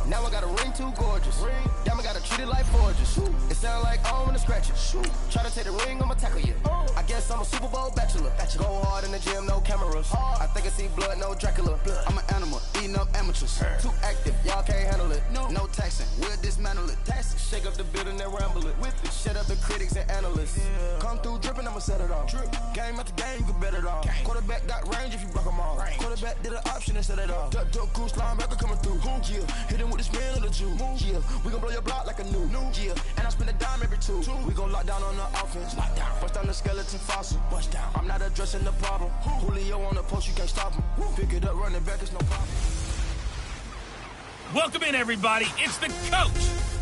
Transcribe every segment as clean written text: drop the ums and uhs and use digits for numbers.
Now I got a ring too gorgeous. Diamond gotta treat it like forges. It sound like I don't wanna scratch it. Try to take the ring, I'ma tackle you. I guess I'm a Super Bowl bachelor. Go hard in the gym, no cameras. I think I see blood, no Dracula. I'm an animal, eating up amateurs. Too active, y'all can't handle it. No taxing, we'll dismantle it. Shake up the building and ramble it. Shut up the critics and analysts. Come through dripping, I'ma set it off. Game after game, you can bet it off. Quarterback got range if you block them all. Quarterback did an option and set it off. Duck, goose, linebacker coming through. Yeah, hit him with the spin of the Jew. Yeah, we gon' blow your block like a new. Yeah, and I spend a dime every two. We gon' lock down on the offense. Bust down the skeleton fossil. Bust down. I'm not addressing the problem. Julio on the post, you can't stop him. Pick it up, running back, it's no problem. Welcome in, everybody. It's the coach,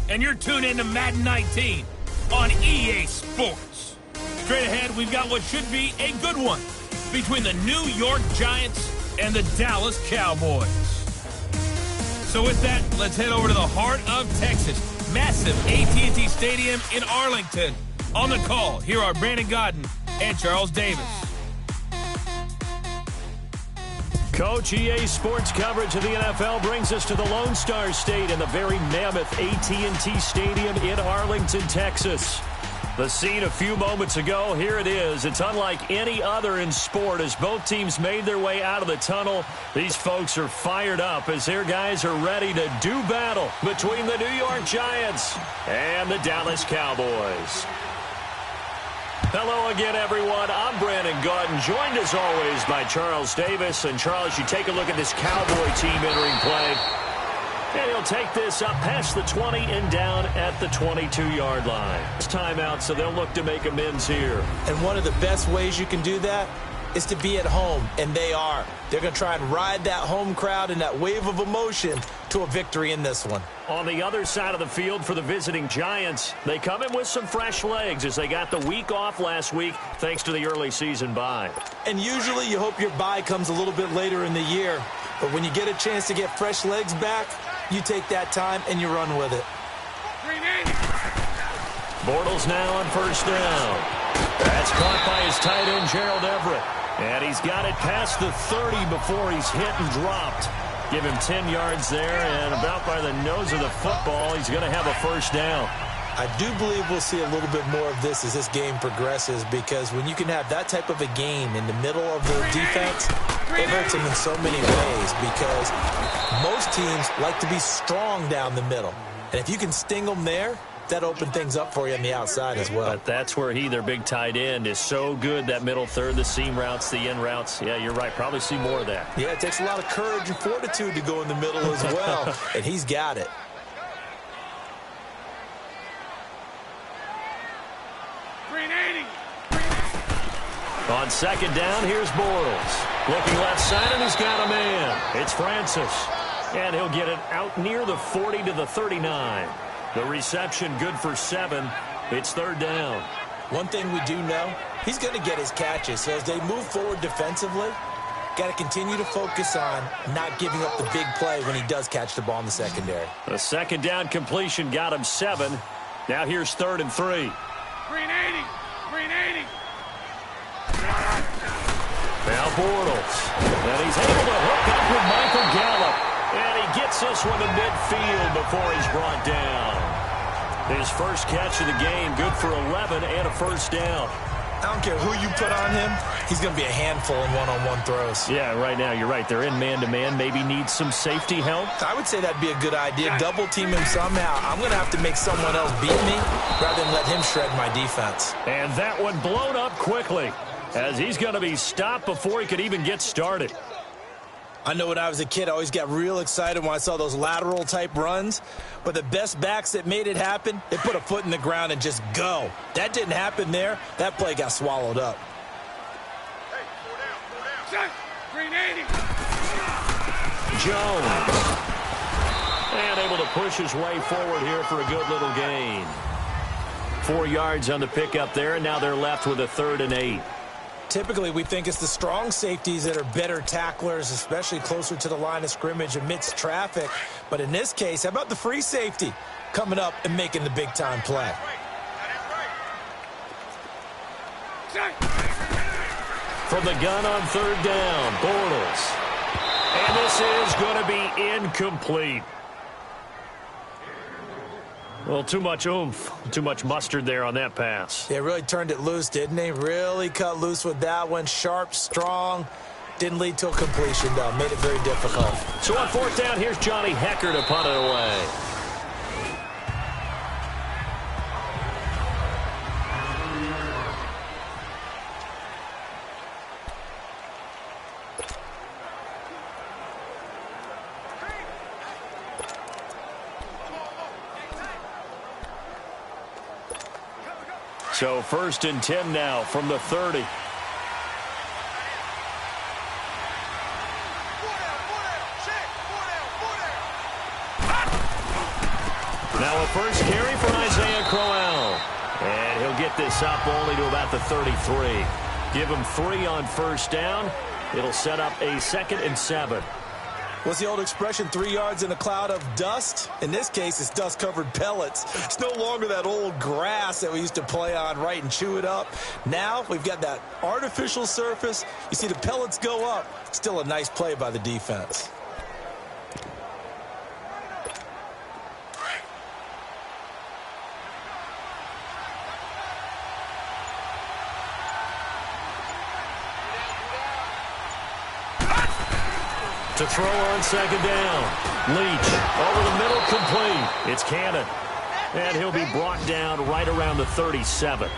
and you're tuned in to Madden 19 on EA Sports. Straight ahead, we've got what should be a good one between the New York Giants and the Dallas Cowboys. So with that, let's head over to the heart of Texas. Massive AT&T Stadium in Arlington. On the call, here are Brandon Godden and Charles Davis. Coach, EA Sports coverage of the NFL brings us to the Lone Star State in the very mammoth AT&T Stadium in Arlington, Texas. The scene a few moments ago, here it is. It's unlike any other in sport as both teams made their way out of the tunnel. These folks are fired up as their guys are ready to do battle between the New York Giants and the Dallas Cowboys. Hello again, everyone. I'm Brandon Godden, joined as always by Charles Davis. And Charles, you take a look at this Cowboy team entering play. And he'll take this up past the 20 and down at the 22-yard line. It's timeout, so they'll look to make amends here. And one of the best ways you can do that is to be at home, and they are. They're going to try and ride that home crowd and that wave of emotion to a victory in this one. On the other side of the field for the visiting Giants, they come in with some fresh legs as they got the week off last week thanks to the early season bye. And usually you hope your bye comes a little bit later in the year, but when you get a chance to get fresh legs back, you take that time and you run with it. Bortles now on first down. That's caught by his tight end, Gerald Everett. And he's got it past the 30 before he's hit and dropped. Give him 10 yards there, and about by the nose of the football, he's going to have a first down. I do believe we'll see a little bit more of this as this game progresses, because when you can have that type of a game in the middle of the defense, it hurts them in so many ways, because most teams like to be strong down the middle. And if you can sting them there, that opened things up for you on the outside as well. But that's where their big tight end, is so good, that middle third, the seam routes, the in routes. Yeah, you're right. Probably see more of that. Yeah, it takes a lot of courage and fortitude to go in the middle as well, and he's got it. On second down, here's Bortles. Looking left side, and he's got a man. It's Francis. And he'll get it out near the 40 to the 39. The reception good for 7. It's third down. One thing we do know, he's going to get his catches. So as they move forward defensively, got to continue to focus on not giving up the big play when he does catch the ball in the secondary. The second down completion got him 7. Now here's 3rd and 3. Green 80. Now Bortles. And he's able to hook up with Michael Gallup. And he gets this one to midfield before he's brought down. His first catch of the game, good for 11 and a first down. I don't care who you put on him, he's going to be a handful in one-on-one throws. Yeah, right now, you're right. They're in man-to-man. Maybe needs some safety help. I would say that'd be a good idea. Double team him somehow. I'm going to have to make someone else beat me rather than let him shred my defense. And that one blown up quickly as he's going to be stopped before he could even get started. I know when I was a kid, I always got real excited when I saw those lateral-type runs. But the best backs that made it happen, they put a foot in the ground and just go. That didn't happen there. That play got swallowed up. Hey, Green 80. Jones. And able to push his way forward here for a good little gain. 4 yards on the pickup there, and now they're left with a 3rd and 8. Typically, we think it's the strong safeties that are better tacklers, especially closer to the line of scrimmage amidst traffic. But in this case, how about the free safety coming up and making the big-time play? From the gun on 3rd down, Bortles. And this is going to be incomplete. Well, too much oomph, too much mustard there on that pass. Yeah, really turned it loose, didn't he? Really cut loose with that one. Sharp, strong. Didn't lead to a completion, though. Made it very difficult. So on fourth down, here's Johnny Hecker to punt it away. So 1st and 10 now from the 30. Now a first carry for Isaiah Crowell. And he'll get this up only to about the 33. Give him 3 on first down. It'll set up a 2nd and 7. What's the old expression, 3 yards in a cloud of dust? In this case, it's dust-covered pellets. It's no longer that old grass that we used to play on, right, and chew it up. Now we've got that artificial surface. You see the pellets go up. Still a nice play by the defense. To throw on 2nd down. Leach over the middle, complete. It's Cannon. And he'll be brought down right around the 37.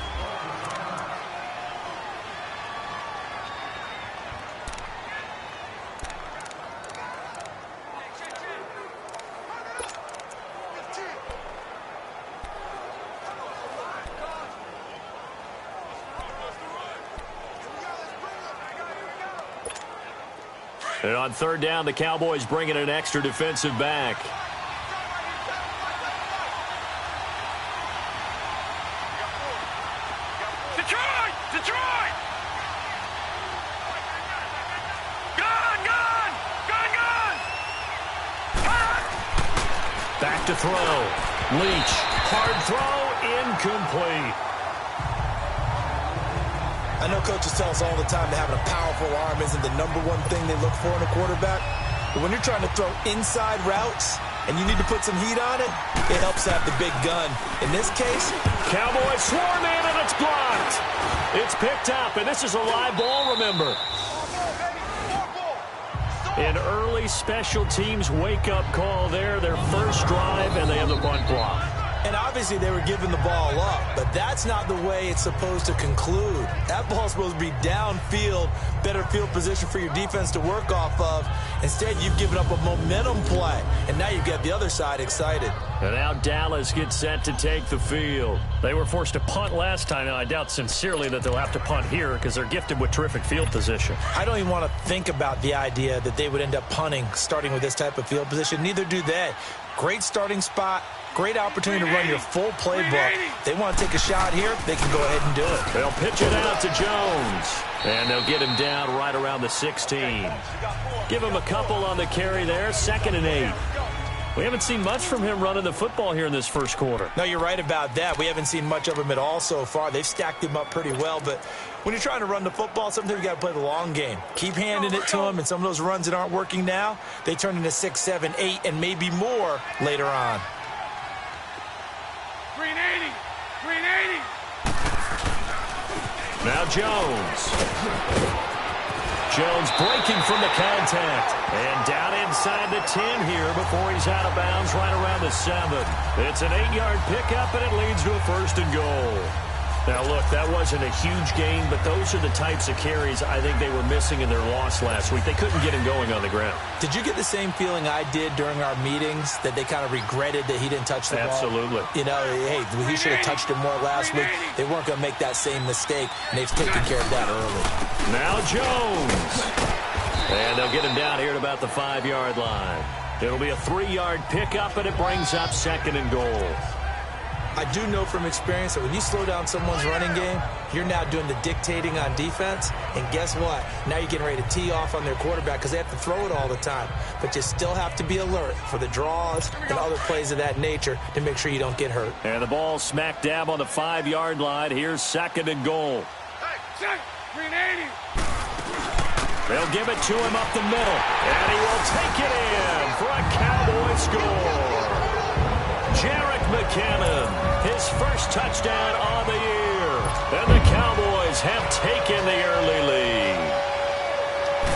And on 3rd down, the Cowboys bring in an extra defensive back. Detroit! Detroit! Gone! Gone! Gone! Gone! Back to throw. Leach. Hard throw. Incomplete. I know coaches tell us all the time that having a powerful arm isn't the #1 thing they look for in a quarterback. But when you're trying to throw inside routes and you need to put some heat on it, it helps to have the big gun. In this case, Cowboys swarm in, and it's blocked. It's picked up, and this is a live ball, remember. An early special teams wake-up call there, their first drive, and they have the punt block. and obviously they were giving the ball up, but that's not the way it's supposed to conclude. That ball's supposed to be downfield, better field position for your defense to work off of. Instead, you've given up a momentum play, and now you've got the other side excited. And now Dallas gets set to take the field. They were forced to punt last time. Now, I doubt sincerely that they'll have to punt here because they're gifted with terrific field position. I don't even want to think about the idea that they would end up punting starting with this type of field position. Neither do they. Great starting spot. Great opportunity to run your full playbook. They want to take a shot here, they can go ahead and do it. They'll pitch it out to Jones. And they'll get him down right around the 16. Give him a couple on the carry there. 2nd and 8. We haven't seen much from him running the football here in this first quarter. No, you're right about that. We haven't seen much of him at all so far. They've stacked him up pretty well, but when you're trying to run the football, sometimes you got to play the long game. Keep handing it to him, and some of those runs that aren't working now, they turn into 6, 7, 8, and maybe more later on. 380! 380! Now Jones. Jones breaking from the contact. And down inside the 10 here before he's out of bounds right around the 7. It's an 8-yard pickup, and it leads to a 1st and goal. Now, look, that wasn't a huge gain, but those are the types of carries I think they were missing in their loss last week. They couldn't get him going on the ground. Did you get the same feeling I did during our meetings, that they kind of regretted that he didn't touch the ball? Absolutely. You know, hey, he should have touched it more last week. They weren't going to make that same mistake, and they've taken care of that early. Now Jones. And they'll get him down here at about the 5-yard line. It'll be a 3-yard pickup, and it brings up 2nd and goal. I do know from experience that when you slow down someone's running game, you're now doing the dictating on defense. And guess what? Now you're getting ready to tee off on their quarterback because they have to throw it all the time. But you still have to be alert for the draws and other plays of that nature to make sure you don't get hurt. And the ball smack dab on the 5-yard line. Here's 2nd and goal. Hey, 380! They'll give it to him up the middle. And he will take it in for a Cowboy score. Jarek McKinnon Cannon, his first touchdown on the year. And the Cowboys have taken the early lead.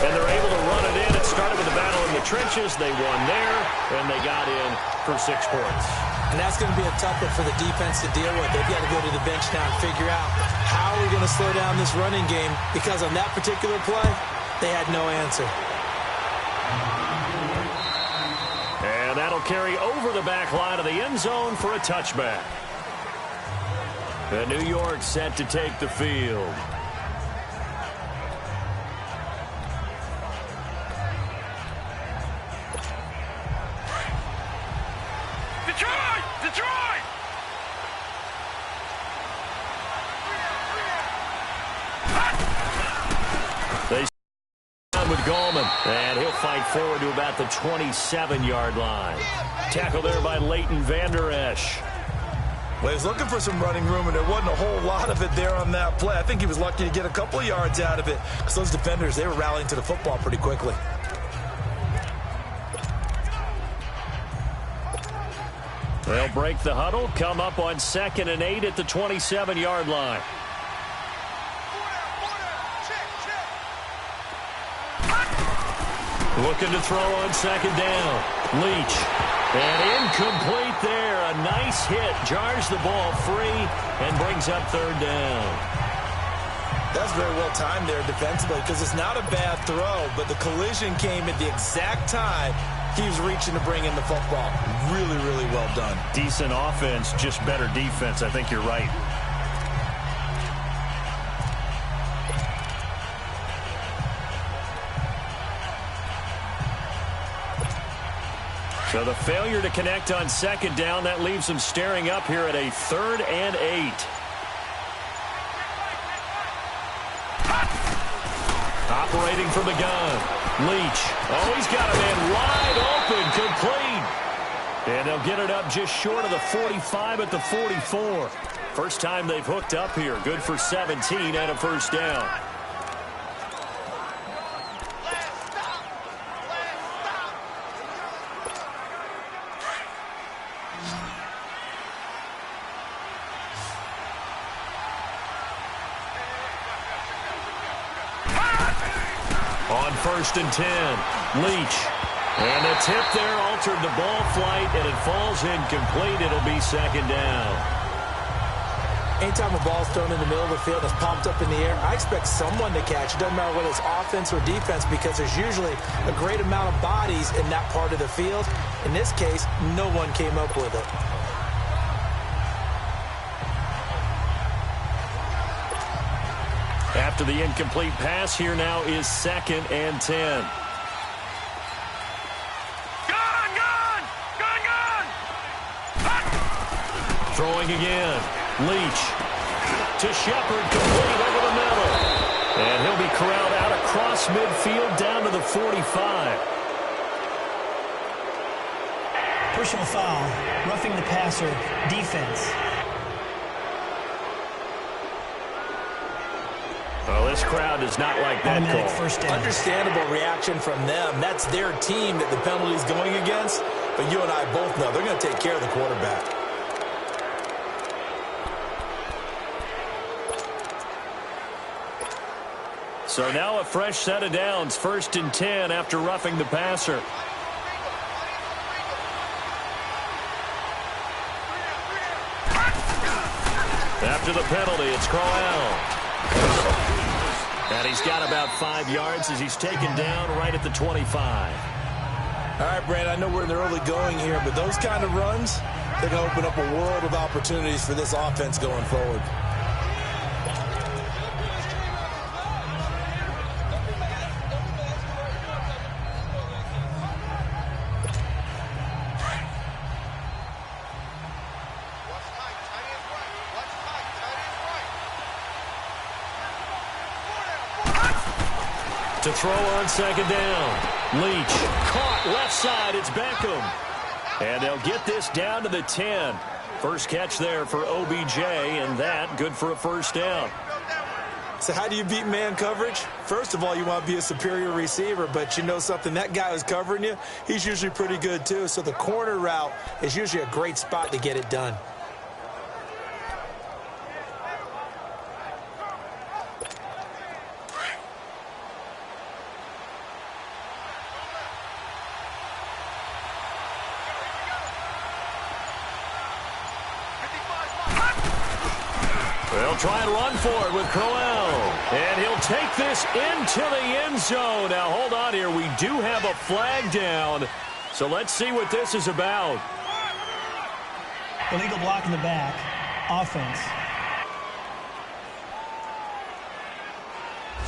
And they're able to run it in. It started with a battle in the trenches. They won there, and they got in for 6 points. And that's going to be a tough one for the defense to deal with. They've got to go to the bench now and figure out how we're going to slow down this running game, because on that particular play, they had no answer. And that'll carry over the back line of the end zone for a touchback. And New York set to take the field. Detroit! Detroit! They down with Gallman, and he'll fight forward to about the 27-yard line. Tackle there by Leighton Vander Esch. Well, he was looking for some running room, and there wasn't a whole lot of it there on that play. I think he was lucky to get a couple of yards out of it, because those defenders, they were rallying to the football pretty quickly. They'll break the huddle, come up on 2nd and 8 at the 27-yard line. Looking to throw on 2nd down. Leach. And incomplete there. A nice hit. Jars the ball free and brings up 3rd down. That's very well timed there defensively, because it's not a bad throw, but the collision came at the exact time he was reaching to bring in the football. Really, really well done. Decent offense, just better defense. I think you're right. So the failure to connect on 2nd down, that leaves them staring up here at a 3rd and 8. Operating from the gun. Leach. Oh, he's got a man wide open, complete. And they'll get it up just short of the 45 at the 44. First time they've hooked up here. Good for 17 and a 1st down. On 1st and 10, Leach. And a tip there altered the ball flight, and it falls incomplete. It'll be 2nd down. Anytime a ball's thrown in the middle of the field and it's popped up in the air, I expect someone to catch. It doesn't matter whether it's offense or defense, because there's usually a great amount of bodies in that part of the field. In this case, no one came up with it. After the incomplete pass, here now is 2nd and 10. Throwing again. Leach to Shepard, complete over the middle. And he'll be corralled out across midfield down to the 45. Personal foul, roughing the passer, defense. Well, this crowd does not like that Automatic call. first down. Understandable reaction from them. That's their team that the penalty's going against. But you and I both know they're going to take care of the quarterback. So now a fresh set of downs. 1st and 10 after roughing the passer. After the penalty, it's Crowell. And he's got about 5 yards as he's taken down right at the 25. All right, Brand, I know we're in the early going here, but those kind of runs, they're going to open up a world of opportunities for this offense going forward. To throw on 2nd down. Leach caught left side. It's Beckham. And they'll get this down to the 10. First catch there for OBJ, and that good for a 1st down. So how do you beat man coverage? First of all, you want to be a superior receiver, but you know something, that guy who's covering you, he's usually pretty good too. So the corner route is usually a great spot to get it done. They'll try and run for it with Crowell. And he'll take this into the end zone. Now, hold on here. We do have a flag down. So let's see what this is about. Illegal block in the back. Offense.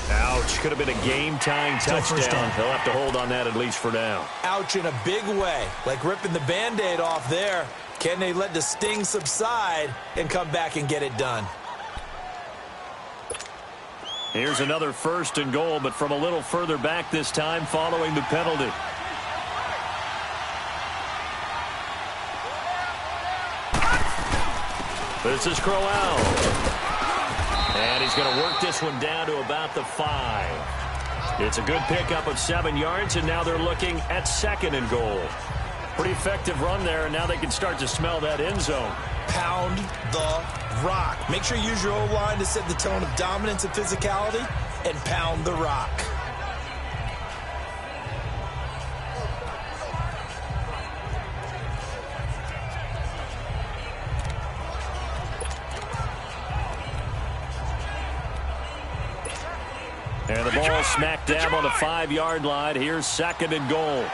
Ouch. Could have been a game-tying touchdown. They'll have to hold on that at least for now. Ouch in a big way. Like ripping the Band-Aid off there. Can they let the sting subside and come back and get it done? Here's another 1st and goal, but from a little further back this time following the penalty. This is Crowell. And he's going to work this one down to about the 5. It's a good pickup of 7 yards, and now they're looking at 2nd and goal. Pretty effective run there, and now they can start to smell that end zone. Pound the rock. Make sure you use your O-line to set the tone of dominance and physicality, and pound the rock. And the ball smack dab on the 5-yard line. Here's 2nd and goal.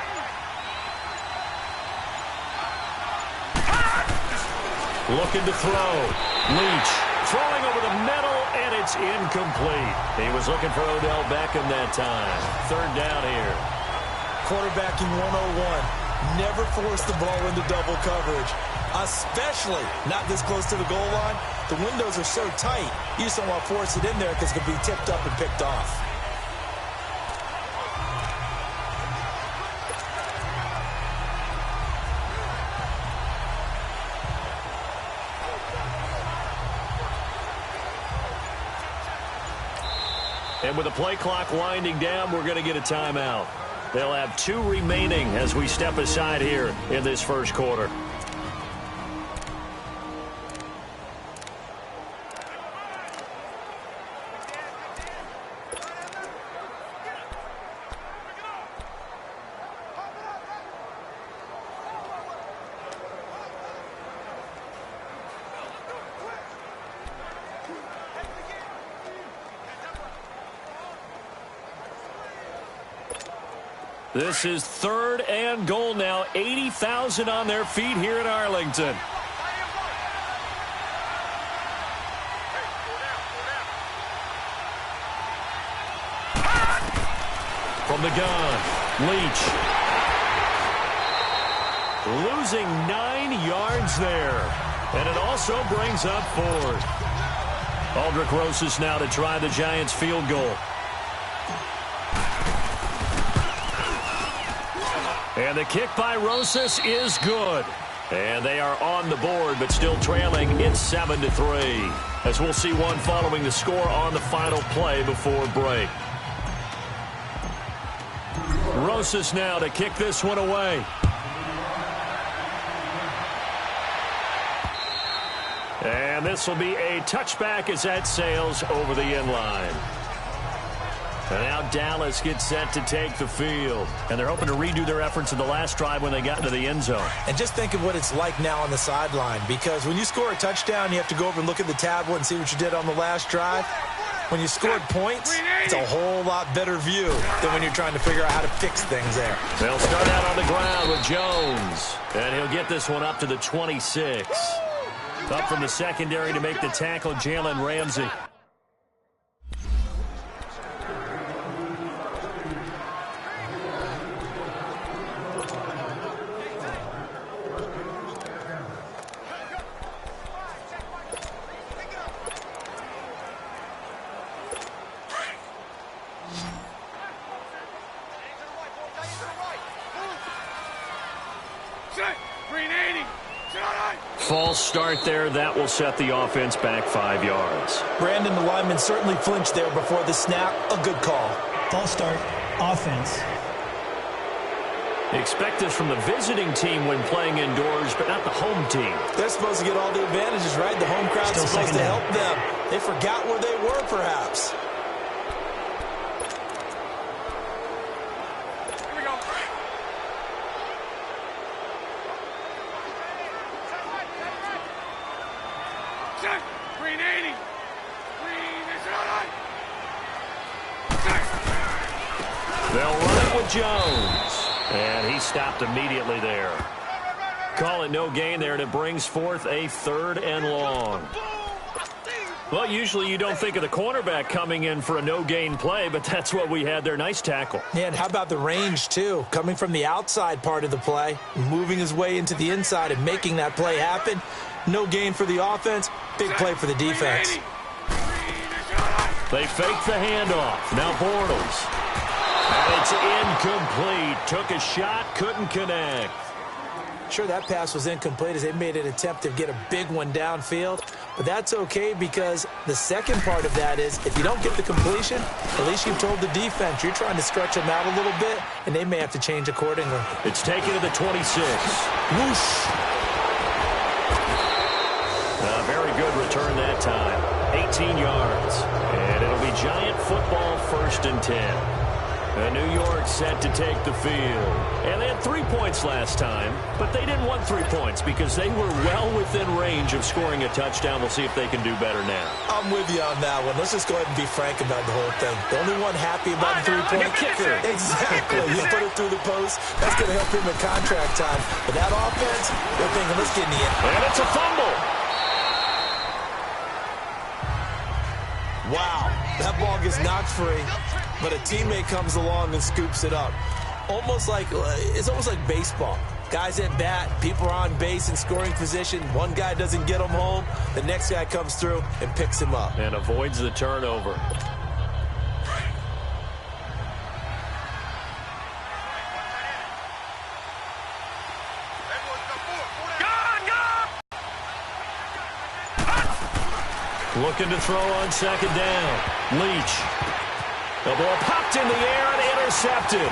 Looking to throw. Leach throwing over the middle, and it's incomplete. He was looking for Odell Beckham that time. 3rd down here. Quarterbacking 101. Never force the ball into double coverage, especially not this close to the goal line. The windows are so tight, you just don't want to force it in there because it could be tipped up and picked off. And with the play clock winding down, we're going to get a timeout. They'll have 2 remaining as we step aside here in this 1st quarter. This is 3rd and goal now. 80,000 on their feet here in Arlington. From the gun, Leach. Losing 9 yards there. And it also brings up 4th. Aldrick Rosas now to try the Giants field goal. And the kick by Rosas is good. And they are on the board, but still trailing. It's 7-3. As we'll see one following the score on the final play before break. Rosas now to kick this one away. And this will be a touchback as that sails over the end line. And now Dallas gets set to take the field. And they're hoping to redo their efforts in the last drive when they got into the end zone. And just think of what it's like now on the sideline. Because when you score a touchdown, you have to go over and look at the tablet and see what you did on the last drive. When you scored points, it's a whole lot better view than when you're trying to figure out how to fix things there. They'll start out on the ground with Jones. And he'll get this one up to the 26. Up from the secondary to make the tackle, Jalen Ramsey. Set. Green 80. Set. False start there. That will set the offense back 5 yards. Brandon, the lineman, certainly flinched there before the snap. A good call. False start, offense. Expect this from the visiting team when playing indoors, but not the home team. They're supposed to get all the advantages, right? The home crowd's Still supposed to second down. help them. They forgot where they were, perhaps. Here we go. Set. Green 80. Green is out. They'll run it with Jones. And he stopped immediately there. Call it no gain there, and it brings forth a 3rd and long. Well, usually you don't think of the cornerback coming in for a no-gain play, but that's what we had there. Nice tackle. Yeah, and how about the range, too? Coming from the outside part of the play, moving his way into the inside and making that play happen. No gain for the offense, big play for the defense. They fake the handoff. Now Bortles. And it's incomplete. Took a shot, couldn't connect. Sure, that pass was incomplete as they made an attempt to get a big one downfield. But that's okay because the second part of that is if you don't get the completion, at least you've told the defense you're trying to stretch them out a little bit, and they may have to change accordingly. It's taken to the 26. Whoosh. A very good return that time. 18 yards. And it'll be Giant football 1st and 10. And New York set to take the field. And they had 3 points last time, but they didn't want 3 points because they were well within range of scoring a touchdown. We'll see if they can do better now. I'm with you on that one. Let's just go ahead and be frank about the whole thing. The only one happy about the 3-point kicker. Exactly. You put it through the post. That's going to help him in contract time. But that offense, they're thinking, let's get in the end. And it's a fumble. Wow, that ball gets knocked free, but a teammate comes along and scoops it up. It's almost like baseball. Guys at bat, people are on base in scoring position. One guy doesn't get him home. The next guy comes through and picks him up. And avoids the turnover. Looking to throw on 2nd down. Leach. The ball popped in the air and intercepted.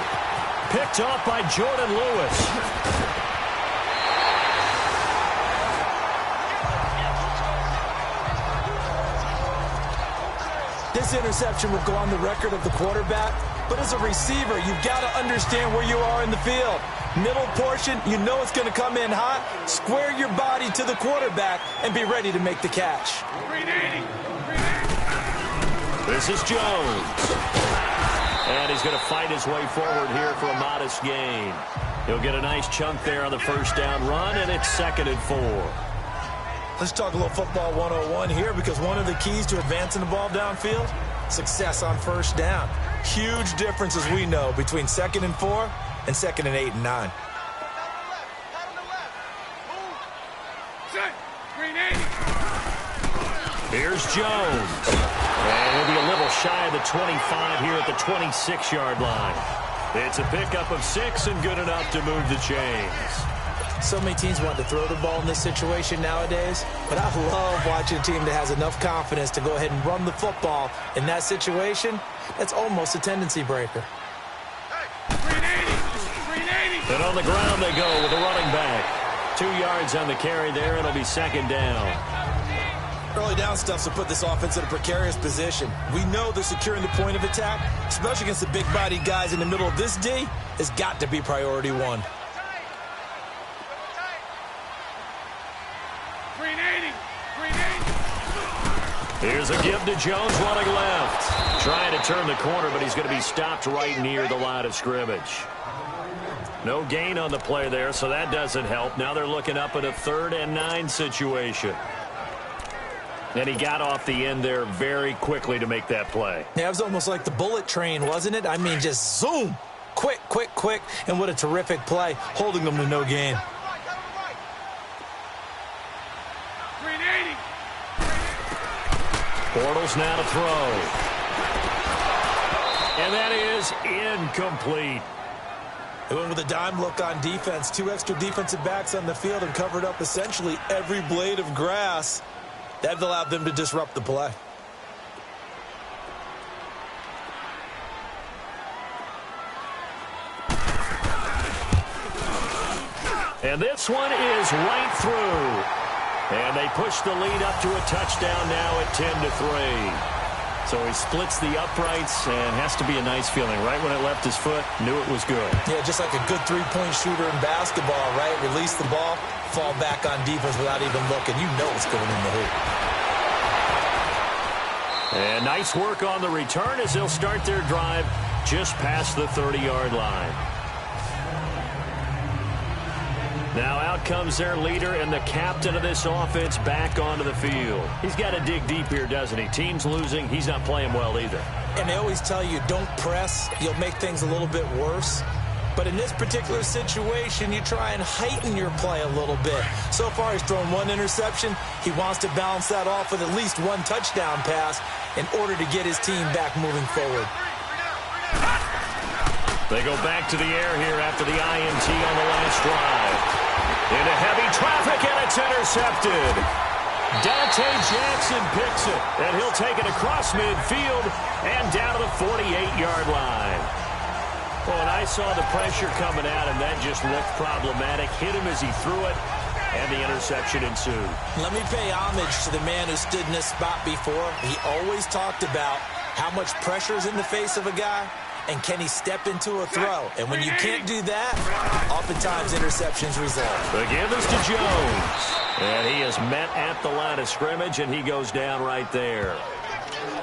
Picked off by Jordan Lewis. This interception will go on the record of the quarterback, but as a receiver, you've got to understand where you are in the field. Middle portion, you know it's going to come in hot. Square your body to the quarterback and be ready to make the catch. This is Jones. And he's going to fight his way forward here for a modest gain. He'll get a nice chunk there on the 1st down run, and it's 2nd and 4. Let's talk a little football 101 here because one of the keys to advancing the ball downfield, success on 1st down. Huge difference, as we know, between 2nd and 4 and 2nd and 8 and 9. Here's Jones. And he'll be a little shy of the 25 here at the 26-yard line. It's a pickup of 6 and good enough to move the chains. So many teams want to throw the ball in this situation nowadays, but I love watching a team that has enough confidence to go ahead and run the football. In that situation, that's almost a tendency breaker. And on the ground they go with a running back. 2 yards on the carry there. It'll be 2nd down. Early down stuff will put this offense in a precarious position. We know they're securing the point of attack, especially against the big-bodied guys in the middle of this D. It's got to be priority 1. Here's a give to Jones running left. Trying to turn the corner, but he's going to be stopped right near the line of scrimmage. No gain on the play there, so that doesn't help. Now they're looking up at a 3rd and 9 situation. And he got off the end there very quickly to make that play. Yeah, it was almost like the bullet train, wasn't it? I mean, just zoom. Quick, quick, quick. And what a terrific play, holding them to no gain. Bortles now to throw. And that is incomplete. They went with a dime look on defense. 2 extra defensive backs on the field and covered up essentially every blade of grass. That allowed them to disrupt the play. And this one is right through. And they push the lead up to a touchdown now at 10-3. So he splits the uprights, and has to be a nice feeling. Right when it left his foot, knew it was good. Yeah, just like a good three-point shooter in basketball, right? Release the ball, fall back on defense without even looking. You know it's going in the hoop. And nice work on the return as they'll start their drive just past the 30-yard line. Now out comes their leader and the captain of this offense back onto the field. He's got to dig deep here, doesn't he? Team's losing. He's not playing well either. And they always tell you, don't press. You'll make things a little bit worse. But in this particular situation, you try and heighten your play a little bit. So far, he's thrown 1 interception. He wants to balance that off with at least 1 touchdown pass in order to get his team back moving forward. They go back to the air here after the INT on the last drive. Into heavy traffic, and it's intercepted. Dante Jackson picks it, and he'll take it across midfield and down to the 48-yard line. Oh, and I saw the pressure coming at him. That just looked problematic. Hit him as he threw it, and the interception ensued. Let me pay homage to the man who stood in this spot before. He always talked about how much pressure is in the face of a guy, and can he step into a throw? And when you can't do that, oftentimes interceptions result. The give is to Jones. And he is met at the line of scrimmage, and he goes down right there.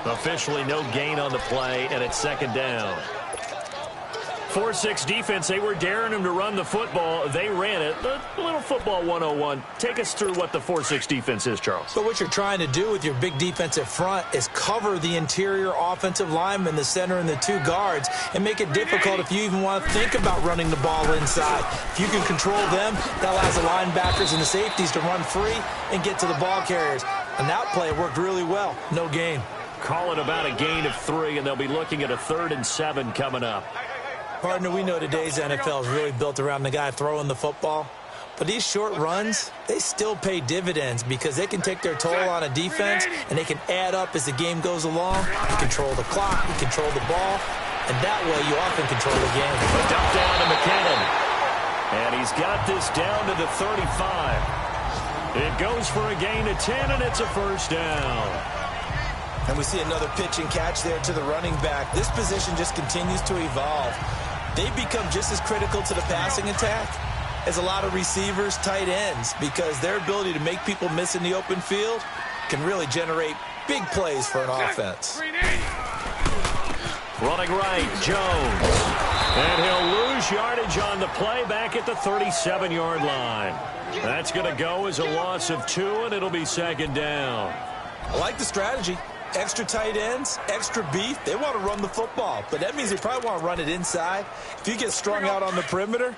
Officially no gain on the play, and it's second down. 4-6 defense, they were daring him to run the football. They ran it. A little football 101. Take us through what the 4-6 defense is, Charles. So what you're trying to do with your big defensive front is cover the interior offensive lineman, the center, and the 2 guards, and make it difficult if you even want to think about running the ball inside. If you can control them, that allows the linebackers and the safeties to run free and get to the ball carriers. And that play worked really well. No gain. Call it about a gain of 3, and they'll be looking at a 3rd and 7 coming up. Partner, we know today's NFL is really built around the guy throwing the football. But these short runs, they still pay dividends because they can take their toll on a defense, and they can add up as the game goes along. You control the clock, you control the ball, and that way you often control the game. A dump down to McKinnon. And he's got this down to the 35. It goes for a gain of 10, and it's a first down. And we see another pitch and catch there to the running back. This position just continues to evolve. They become just as critical to the passing attack as a lot of receivers, tight ends, because their ability to make people miss in the open field can really generate big plays for an offense. Running right, Jones. And he'll lose yardage on the play back at the 37-yard line. That's going to go as a loss of 2, and it'll be second down. I like the strategy. Extra tight ends, extra beef. They want to run the football, but that means they probably want to run it inside. If you get strung out on the perimeter,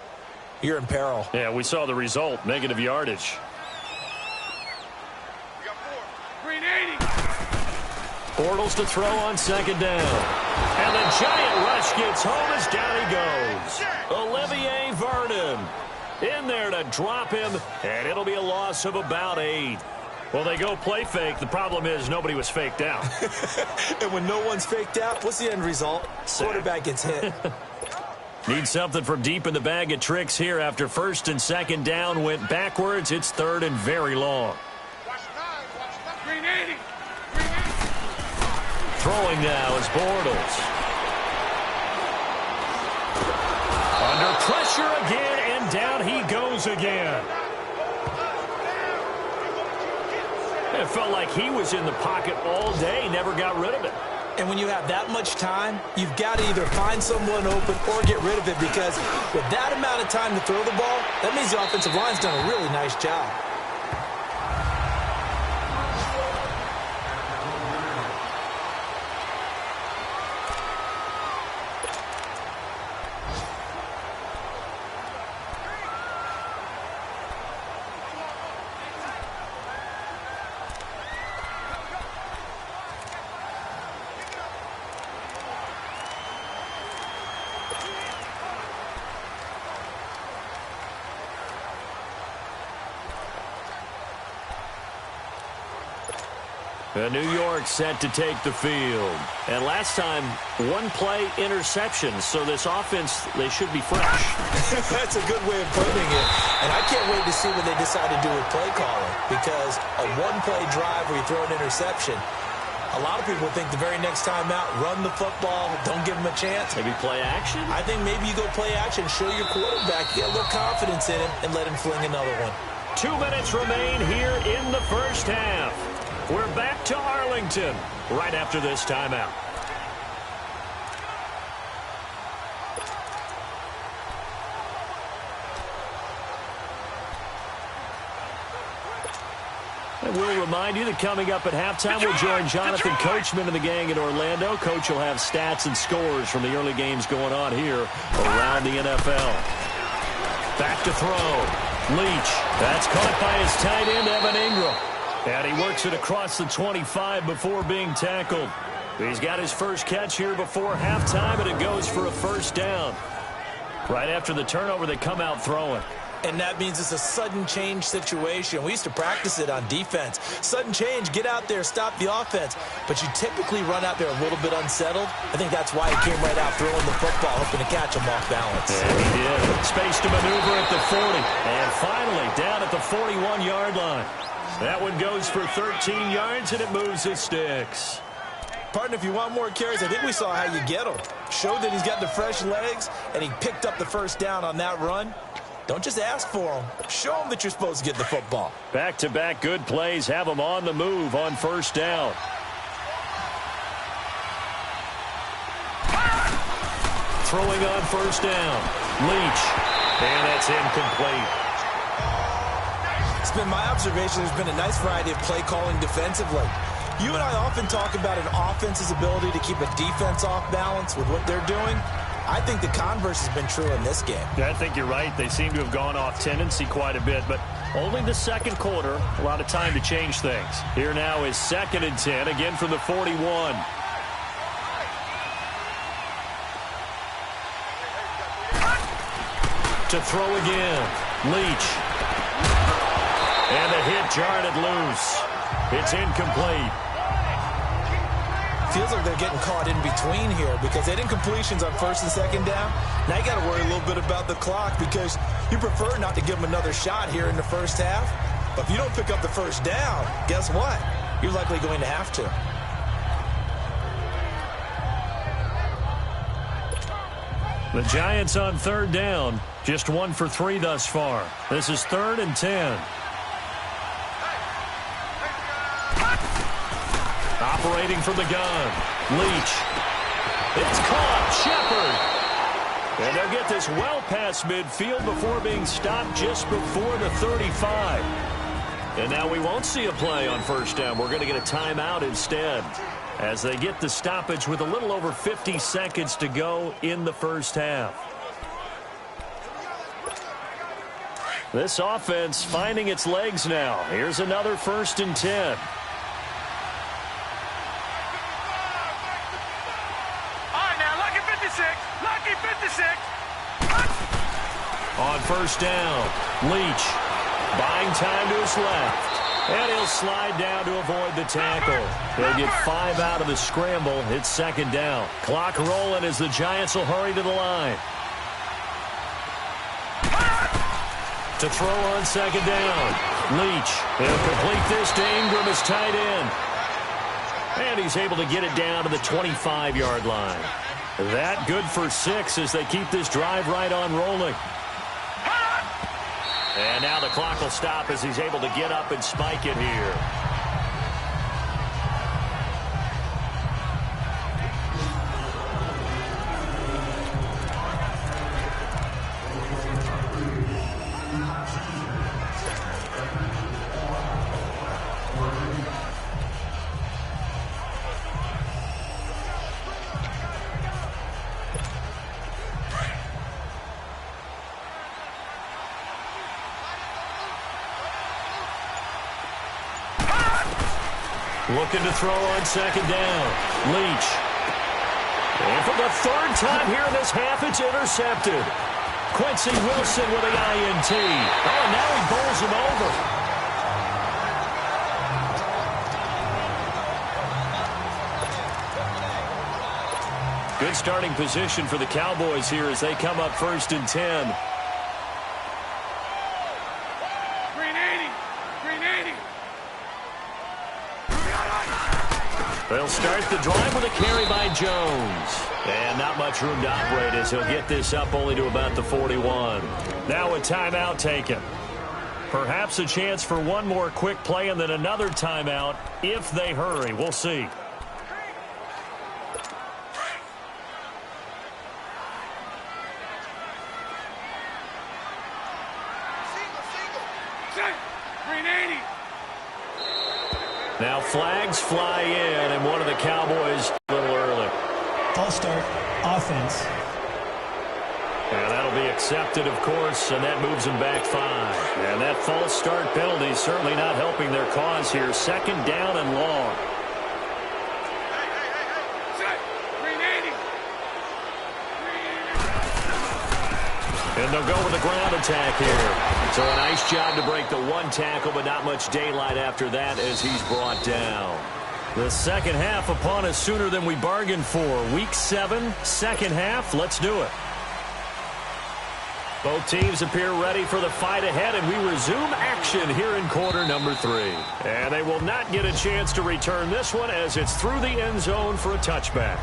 you're in peril. Yeah, we saw the result, negative yardage. Bortles to throw on second down. And the giant rush gets home as down he goes. Olivier Vernon in there to drop him, and it'll be a loss of about 8. Well, they go play fake. The problem is nobody was faked out. And when no one's faked out, what's the end result? Quarterback gets hit. Need something from deep in the bag of tricks here after first and second down went backwards. It's 3rd and very long. Throwing now is Bortles. Under pressure again, and down he goes again. It felt like he was in the pocket all day, never got rid of it. And when you have that much time, you've got to either find someone open or get rid of it, because with that amount of time to throw the ball, that means the offensive line's done a really nice job. New York set to take the field. And last time, one-play interception. So this offense, they should be fresh. That's a good way of putting it. And I can't wait to see what they decide to do with play calling. Because a one-play drive where you throw an interception, a lot of people think the very next time out, run the football, don't give him a chance. Maybe play action? I think maybe you go play action, show your quarterback, get a little confidence in him, and let him fling another one. 2 minutes remain here in the first half. We're back to Arlington right after this timeout. And we'll remind you that coming up at halftime, we'll join Jonathan Coachman and the gang in Orlando. Coach will have stats and scores from the early games going on here around the NFL. Back to throw. Leach. That's caught by his tight end, Evan Ingram. And he works it across the 25 before being tackled. He's got his first catch here before halftime, and it goes for a first down. Right after the turnover, they come out throwing. And that means it's a sudden change situation. We used to practice it on defense. Sudden change, get out there, stop the offense. But you typically run out there a little bit unsettled. I think that's why he came right out throwing the football, hoping to catch him off balance. Yeah, he did. Space to maneuver at the 40. And finally, down at the 41-yard line. That one goes for 13 yards, and it moves his sticks. Partner, if you want more carries, I think we saw how you get him. Showed that he's got the fresh legs, and he picked up the first down on that run. Don't just ask for him. Show him that you're supposed to get the football. Back-to-back good plays have him on the move on first down. Throwing on first down. Leach. And that's incomplete. It's been my observation there's been a nice variety of play calling defensively. You and I often talk about an offense's ability to keep a defense off balance with what they're doing. I think the converse has been true in this game. Yeah, I think you're right. They seem to have gone off tendency quite a bit, but only the second quarter, a lot of time to change things. Here now is 2nd and 10, again from the 41. To throw again. Leach. And the hit jarred it loose. It's incomplete. Feels like they're getting caught in between here because they had incompletions on 1st and 2nd down. Now you got to worry a little bit about the clock because you prefer not to give them another shot here in the first half. But if you don't pick up the first down, guess what? You're likely going to have to. The Giants on 3rd down. Just 1 for 3 thus far. This is 3rd and 10. Operating from the gun. Leach. It's caught. Shepard. And they'll get this well past midfield before being stopped just before the 35. And now we won't see a play on first down. We're going to get a timeout instead as they get the stoppage with a little over 50 seconds to go in the first half. This offense finding its legs now. Here's another 1st and 10. On first down, Leach buying time to his left. And he'll slide down to avoid the tackle. They'll get 5 out of the scramble. It's 2nd down. Clock rolling as the Giants will hurry to the line. To throw on 2nd down. Leach. He'll complete this to Ingram as tight end. And he's able to get it down to the 25-yard line. That good for 6 as they keep this drive right on rolling. And now the clock will stop as he's able to get up and spike it here. Looking to throw on 2nd down. Leach. And for the 3rd time here in this half, it's intercepted. Quincy Wilson with the INT. Oh, and now he bowls him over. Good starting position for the Cowboys here as they come up 1st and 10. They'll start the drive with a carry by Jones. And not much room to operate as he'll get this up only to about the 41. Now a timeout taken. Perhaps a chance for one more quick play and then another timeout if they hurry. We'll see. Now flags fly in, and one of the Cowboys a little early. False start, offense. And that'll be accepted, of course, and that moves them back 5. And that false start penalty is certainly not helping their cause here. 2nd down and long. And they'll go with a ground attack here. So a nice job to break the 1 tackle, but not much daylight after that as he's brought down. The second half upon us sooner than we bargained for. Week 7, second half. Let's do it. Both teams appear ready for the fight ahead, and we resume action here in quarter number 3. And they will not get a chance to return this one as it's through the end zone for a touchback.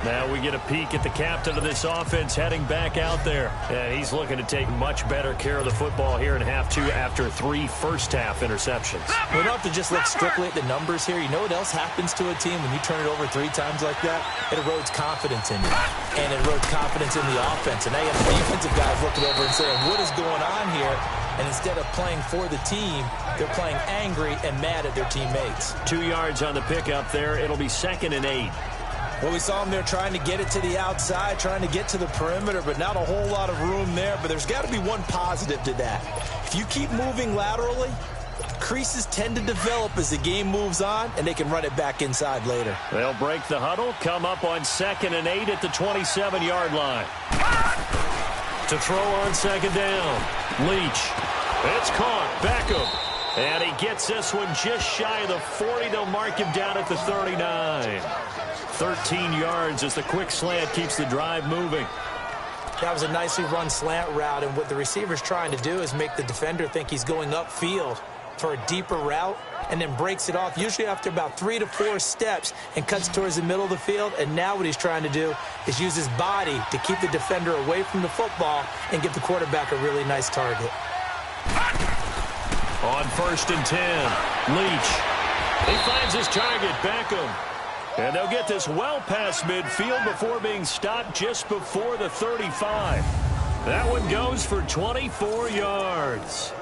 Now we get a peek at the captain of this offense heading back out there. And he's looking to take much better care of the football here in half 2 after 3 first-half interceptions. We don't have to just look strictly at the numbers here. You know what else happens to a team when you turn it over 3 times like that? It erodes confidence in you. And it erodes confidence in the offense. And now you have the defensive guys looking over and saying, what is going on here? And instead of playing for the team, they're playing angry and mad at their teammates. 2 yards on the pickup there. It'll be 2nd and 8. Well, we saw him there trying to get it to the outside, trying to get to the perimeter, but not a whole lot of room there. But there's got to be one positive to that. If you keep moving laterally, creases tend to develop as the game moves on, and they can run it back inside later. They'll break the huddle, come up on 2nd and 8 at the 27-yard line. To throw on 2nd down. Leach. It's caught. Beckham. And he gets this one just shy of the 40. They'll mark him down at the 39. 13 yards as the quick slant keeps the drive moving. That was a nicely run slant route, and what the receiver's trying to do is make the defender think he's going upfield for a deeper route and then breaks it off, usually after about 3 to 4 steps, and cuts towards the middle of the field. And now what he's trying to do is use his body to keep the defender away from the football and give the quarterback a really nice target. On 1st and 10, Leach. He finds his target, Beckham. And they'll get this well past midfield before being stopped just before the 35. That one goes for 24 yards.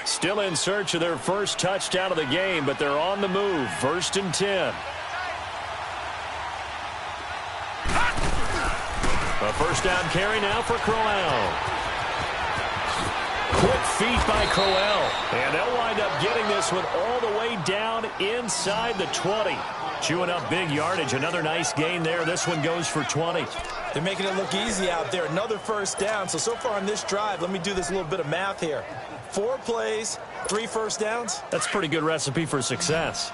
Still in search of their first touchdown of the game, but they're on the move. 1st and 10. A first down carry now for Crowell. Quick feet by Crowell. And they'll wind up getting this one all the way down inside the 20. Chewing up big yardage. Another nice gain there. This one goes for 20. They're making it look easy out there. Another first down. So far on this drive, let me do this little bit of math here. 4 plays, 3 first downs. That's a pretty good recipe for success.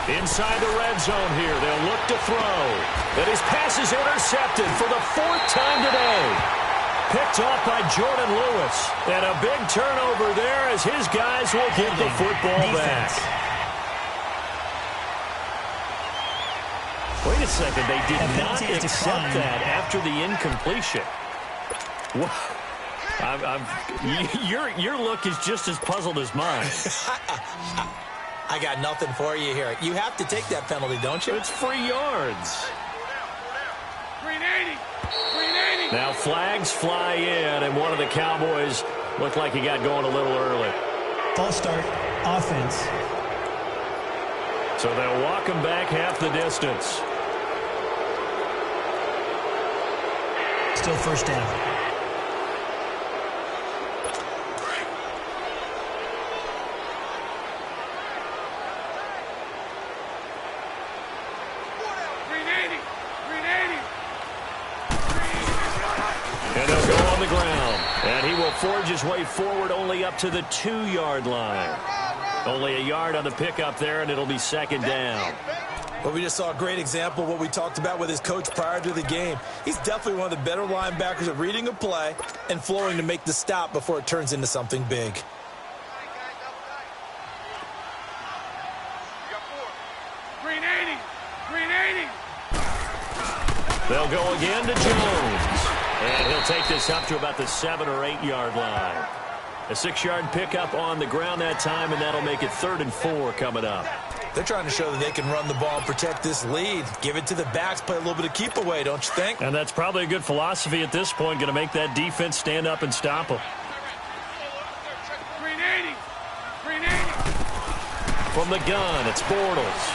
Inside the red zone here. They'll look to throw. And his pass is intercepted for the 4th time today. Picked off by Jordan Lewis. And a big turnover there as his guys will get the football back. Wait a second. They did not accept that after the incompletion. Your look is just as puzzled as mine. I got nothing for you here. You have to take that penalty, don't you? It's free yards. 380. Now flags fly in, and one of the Cowboys looked like he got going a little early. False start, offense. So they'll walk him back half the distance. Still first down. forge his way forward only up to the 2-yard line. Only a yard on the pickup there, and it'll be second down. Well, we just saw a great example of what we talked about with his coach prior to the game. He's definitely one of the better linebackers at reading a play and flowing to make the stop before it turns into something big. Green 80. Green 80. They'll go again to Jones. And he'll take this up to about the 7- or 8-yard line. A 6-yard pickup on the ground that time, and that'll make it 3rd and 4 coming up. They're trying to show that they can run the ball and protect this lead. Give it to the backs, play a little bit of keep away, don't you think? And that's probably a good philosophy at this point, going to make that defense stand up and stop them. Green 80. Green 80. From the gun, it's Bortles.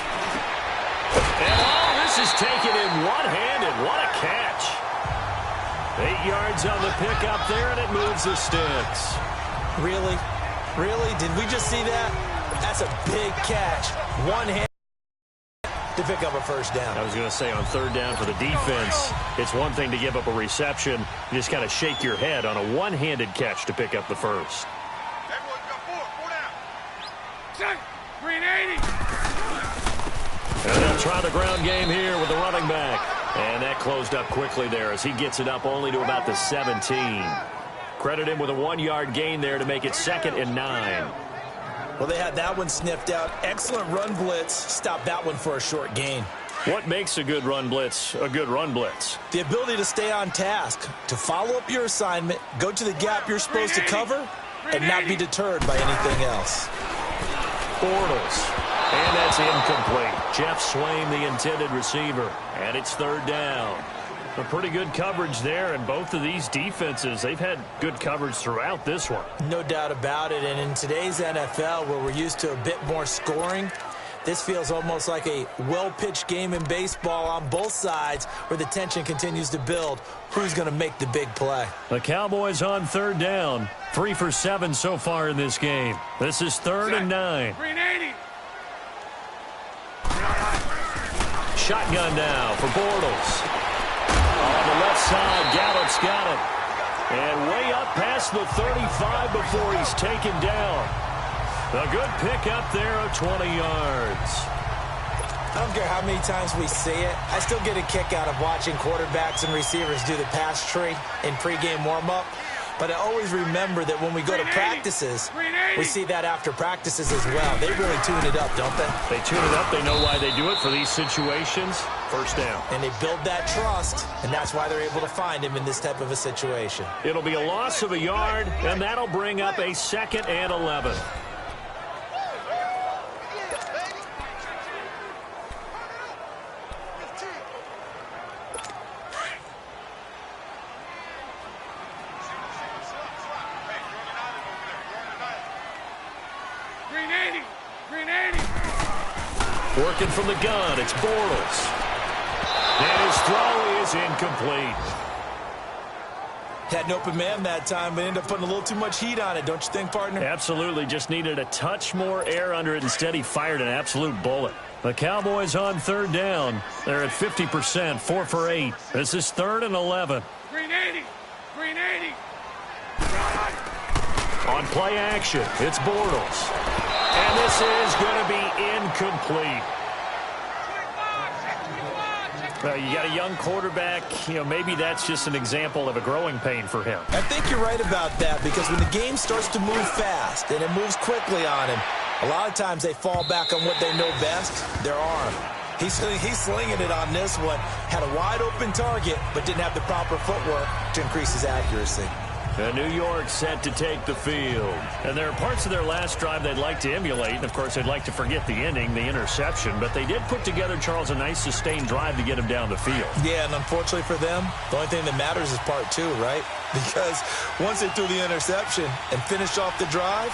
And this is taken in one-handed. What a catch. 8 yards on the pickup there, and it moves the sticks. Really? Really? Did we just see that? That's a big catch. One hand to pick up a first down. I was going to say on 3rd down for the defense, it's one thing to give up a reception. You just kind of shake your head on a one-handed catch to pick up the first. Everyone's got 4 down. Check. Green 80. And they'll try the ground game here with the running back. And that closed up quickly there as he gets it up only to about the 17. Credit him with a 1-yard gain there to make it 2nd and 9. Well, they had that one sniffed out. Excellent run blitz. Stop that one for a short gain. What makes a good run blitz a good run blitz? The ability to stay on task, to follow up your assignment, go to the gap you're supposed to cover, and not be deterred by anything else. Bortles. And that's incomplete. Jeff Swain, the intended receiver. And it's 3rd down. A pretty good coverage there, and both of these defenses, they've had good coverage throughout this one. No doubt about it, and in today's NFL, where we're used to a bit more scoring, this feels almost like a well-pitched game in baseball on both sides where the tension continues to build. Who's going to make the big play? The Cowboys on 3rd down. 3 for 7 so far in this game. This is 3rd and 9. Green 80. Shotgun now for Bortles. On the left side, Gallup's got it. And way up past the 35 before he's taken down. A good pickup there of 20 yards. I don't care how many times we see it. I still get a kick out of watching quarterbacks and receivers do the pass tree in pregame warm-up. But I always remember that when we go to practices, we see that after practices as well. They really tune it up, don't they? They tune it up. They know why they do it for these situations. First down. And they build that trust, and that's why they're able to find him in this type of a situation. It'll be a loss of a yard, and that'll bring up a 2nd and 11. Working from the gun, it's Bortles. And his throw is incomplete. Had an open man that time, but ended up putting a little too much heat on it, don't you think, partner? Absolutely. Just needed a touch more air under it. Instead, he fired an absolute bullet. The Cowboys on 3rd down. They're at 50%, 4 for 8. This is 3rd and 11. Green 80. Green 80. On play action, it's Bortles. And this is going to be incomplete. You got a young quarterback. Maybe that's just an example of a growing pain for him. I think you're right about that, because when the game starts to move fast and it moves quickly on him, a lot of times they fall back on what they know best, their arm. He's slinging it on this one. Had a wide open target, but didn't have the proper footwork to increase his accuracy. And New York set to take the field. And there are parts of their last drive they'd like to emulate. And, of course, they'd like to forget the ending, the interception. But they did put together, Charles, a nice sustained drive to get him down the field. Yeah, and unfortunately for them, the only thing that matters is part 2, right? Because once they threw the interception and finished off the drive,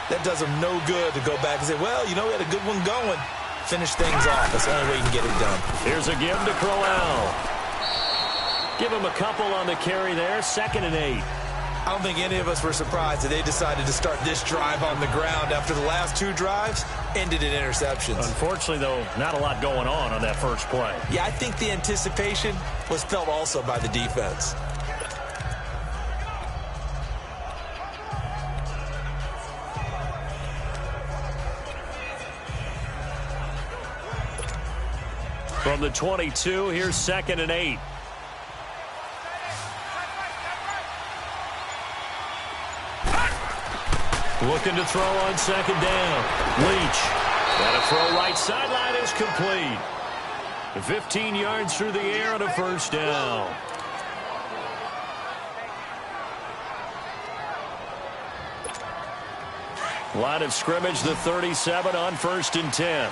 that does them no good to go back and say, well, we had a good one going. Finish things off. That's the only way you can get it done. Here's a give to Crowell. Give him a couple on the carry there. 2nd and 8. I don't think any of us were surprised that they decided to start this drive on the ground after the last 2 drives ended in interceptions. Unfortunately, though, not a lot going on that first play. Yeah, I think the anticipation was felt also by the defense. From the 22, here's 2nd and 8. Looking to throw on 2nd down. Leach. And a throw right sideline is complete. 15 yards through the air on a 1st down. Line of scrimmage, the 37 on 1st and 10.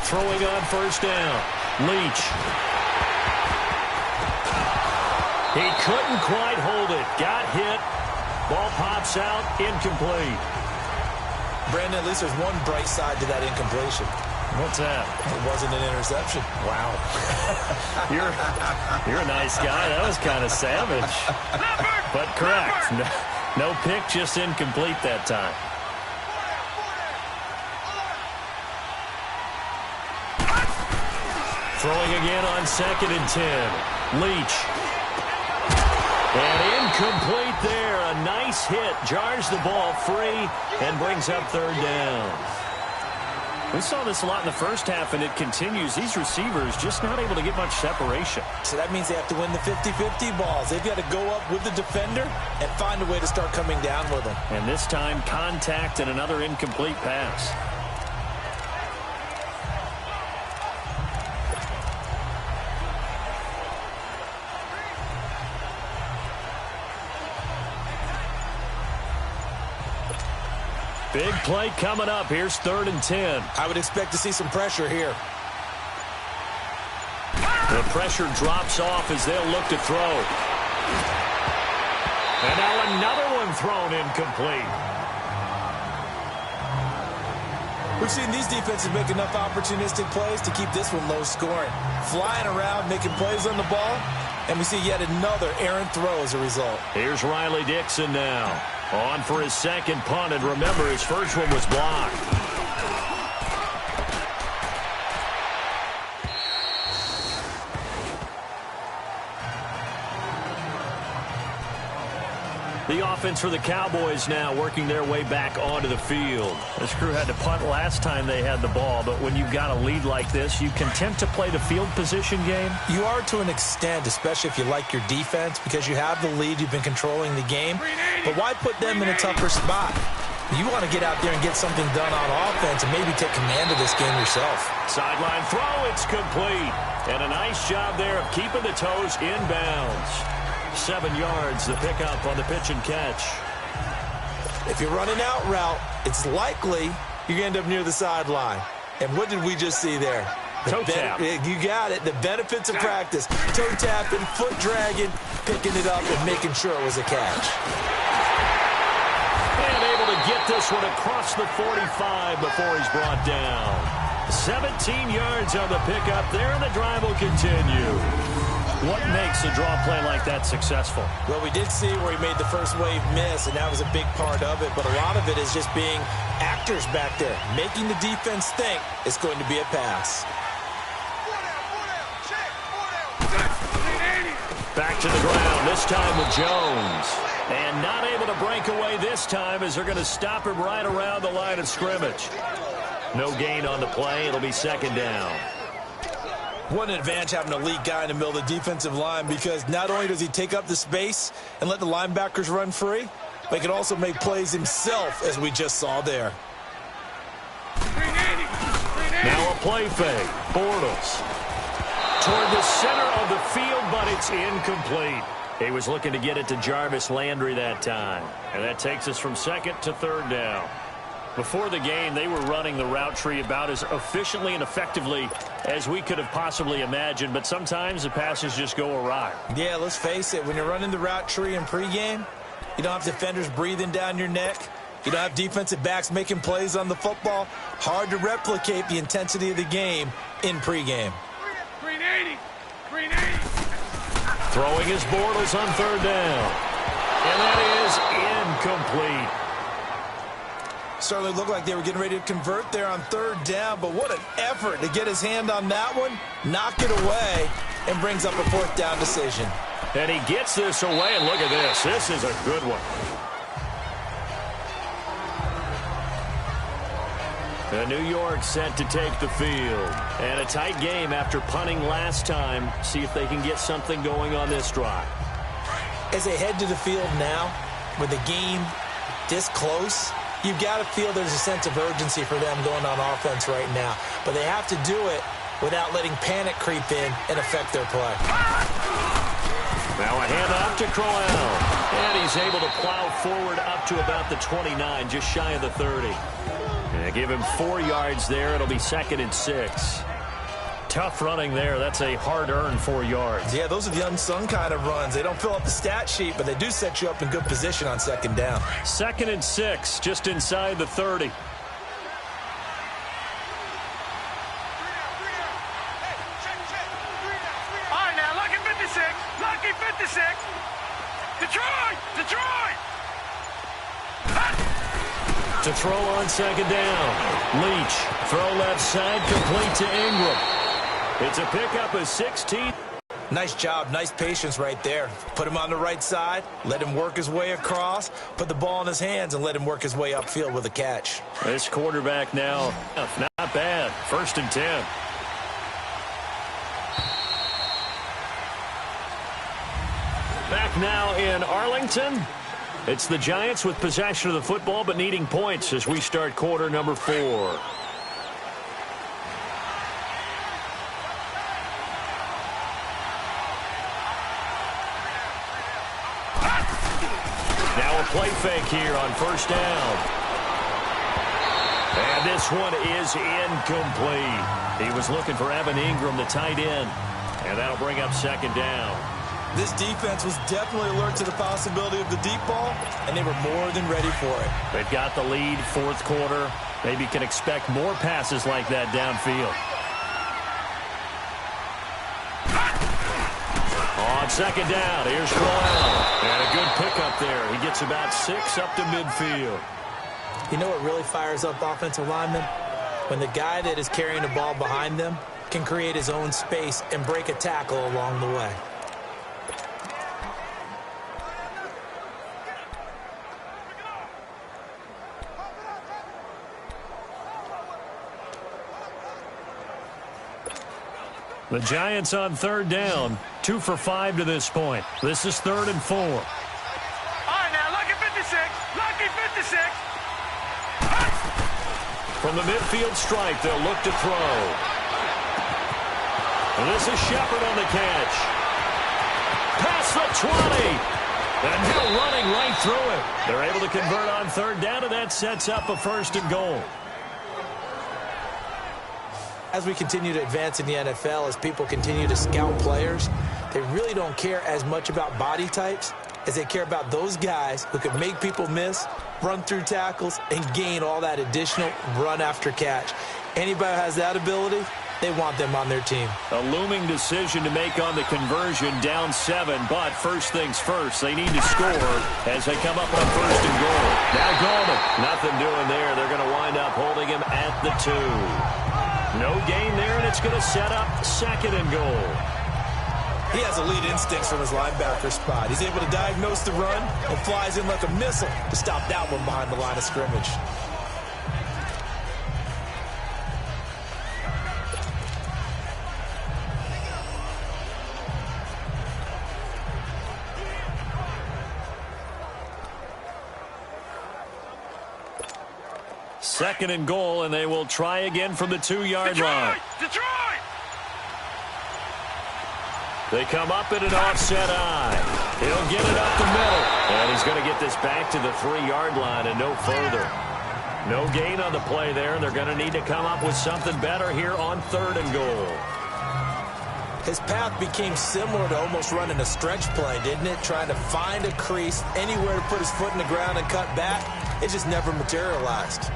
Throwing on 1st down. Leach. He couldn't quite hold it. Got hit. Ball pops out. Incomplete. Brandon, at least there's one bright side to that incompletion. What's that? It wasn't an interception. Wow. You're a nice guy. That was kind of savage. But correct. No pick, just incomplete that time. Throwing again on 2nd and 10. Leach. And incomplete there. A nice hit. Jars the ball free and brings up 3rd down. We saw this a lot in the first half, and it continues. These receivers just not able to get much separation. So that means they have to win the 50-50 balls. They've got to go up with the defender and find a way to start coming down with them. And this time, contact and another incomplete pass. Big play coming up. Here's 3rd and 10. I would expect to see some pressure here. The pressure drops off as they'll look to throw. And now another one thrown incomplete. We've seen these defenses make enough opportunistic plays to keep this one low scoring. Flying around, making plays on the ball, and we see yet another errant throw as a result. Here's Riley Dixon now. On for his 2nd punt, and remember, his first one was blocked. The offense for the Cowboys now working their way back onto the field. This crew had to punt last time they had the ball, but when you've got a lead like this, you content to play the field position game? You are to an extent, especially if you like your defense, because you have the lead, you've been controlling the game. But why put them in a tougher spot? You want to get out there and get something done on offense and maybe take command of this game yourself. Sideline throw, it's complete. And a nice job there of keeping the toes inbounds. 7 yards, the pickup on the pitch and catch. If you're running out route, it's likely you're going to end up near the sideline. And what did we just see there? Toe tap. You got it. The benefits of practice. Toe tapping, foot dragging, picking it up, and making sure it was a catch. And able to get this one across the 45 before he's brought down. 17 yards on the pickup there, and the drive will continue. What makes a draw play like that successful? Well, we did see where he made the first wave miss, and that was a big part of it. But a lot of it is just being actors back there, making the defense think it's going to be a pass. Back to the ground, this time with Jones. And not able to break away this time as they're going to stop him right around the line of scrimmage. No gain on the play. It'll be 2nd down. What an advantage having an elite guy in the middle of the defensive line, because not only does he take up the space and let the linebackers run free, but he can also make plays himself, as we just saw there. Now a play fake. Bortles toward the center of the field, but it's incomplete. He was looking to get it to Jarvis Landry that time. And that takes us from 2nd to 3rd down. Before the game, they were running the route tree about as efficiently and effectively as we could have possibly imagined, but sometimes the passes just go awry. Yeah, let's face it. When you're running the route tree in pregame, you don't have defenders breathing down your neck. You don't have defensive backs making plays on the football. Hard to replicate the intensity of the game in pregame. 380. Throwing his Bortles on 3rd down. And that is incomplete. Certainly looked like they were getting ready to convert there on 3rd down, but what an effort to get his hand on that one, knock it away, and brings up a 4th down decision. And he gets this away, and look at this. This is a good one. New York set to take the field. And a tight game after punting last time. See if they can get something going on this drive. As they head to the field now, with the game this close, you've got to feel there's a sense of urgency for them going on offense right now. But they have to do it without letting panic creep in and affect their play. Now a hand off to Crowell. And he's able to plow forward up to about the 29, just shy of the 30. And give him 4 yards there. It'll be 2nd and 6. Tough running there. That's a hard-earned 4 yards. Yeah, those are the unsung kind of runs. They don't fill up the stat sheet, but they do set you up in good position on 2nd down. 2nd and 6, just inside the 30. All right, now, lucky 56. Lucky 56. Detroit! Detroit! To throw on 2nd down. Leach, throw left side, complete to Ingram. It's a pickup of 16. Nice job, nice patience right there. Put him on the right side, let him work his way across, put the ball in his hands, and let him work his way upfield with a catch. This quarterback now, not bad. 1st and 10. Back now in Arlington. It's the Giants with possession of the football, but needing points as we start quarter number 4. Now a play fake here on 1st down. And this one is incomplete. He was looking for Evan Ingram, the tight end. And that'll bring up 2nd down. This defense was definitely alert to the possibility of the deep ball, and they were more than ready for it. They've got the lead, 4th quarter. Maybe can expect more passes like that downfield. On 2nd down, here's Crowell. And a good pickup there. He gets about 6 up to midfield. You know what really fires up offensive linemen? When the guy that is carrying the ball behind them can create his own space and break a tackle along the way. The Giants on 3rd down, 2 for 5 to this point. This is 3rd and 4. All right, now, lucky 56. Lucky 56. From the midfield stripe, they'll look to throw. And this is Shepard on the catch. Past the 20. And now running right through it. They're able to convert on 3rd down, and that sets up a 1st and goal. As we continue to advance in the NFL, as people continue to scout players, they really don't care as much about body types as they care about those guys who can make people miss, run through tackles, and gain all that additional run after catch. Anybody who has that ability, they want them on their team. A looming decision to make on the conversion, down 7, but first things first, they need to score as they come up on 1st and goal. Now Goldman, nothing doing there. They're going to wind up holding him at the 2. No gain there, and it's going to set up 2nd and goal. He has elite instincts from his linebacker spot. He's able to diagnose the run and flies in like a missile to stop that one behind the line of scrimmage. Second and goal, and they will try again from the 2-yard line. Detroit! They come up in an offset eye. He'll get it up the middle. And he's going to get this back to the 3-yard line and no further. No gain on the play there. They're going to need to come up with something better here on 3rd and goal. His path became similar to almost running a stretch play, didn't it? Trying to find a crease, anywhere to put his foot in the ground and cut back. It just never materialized.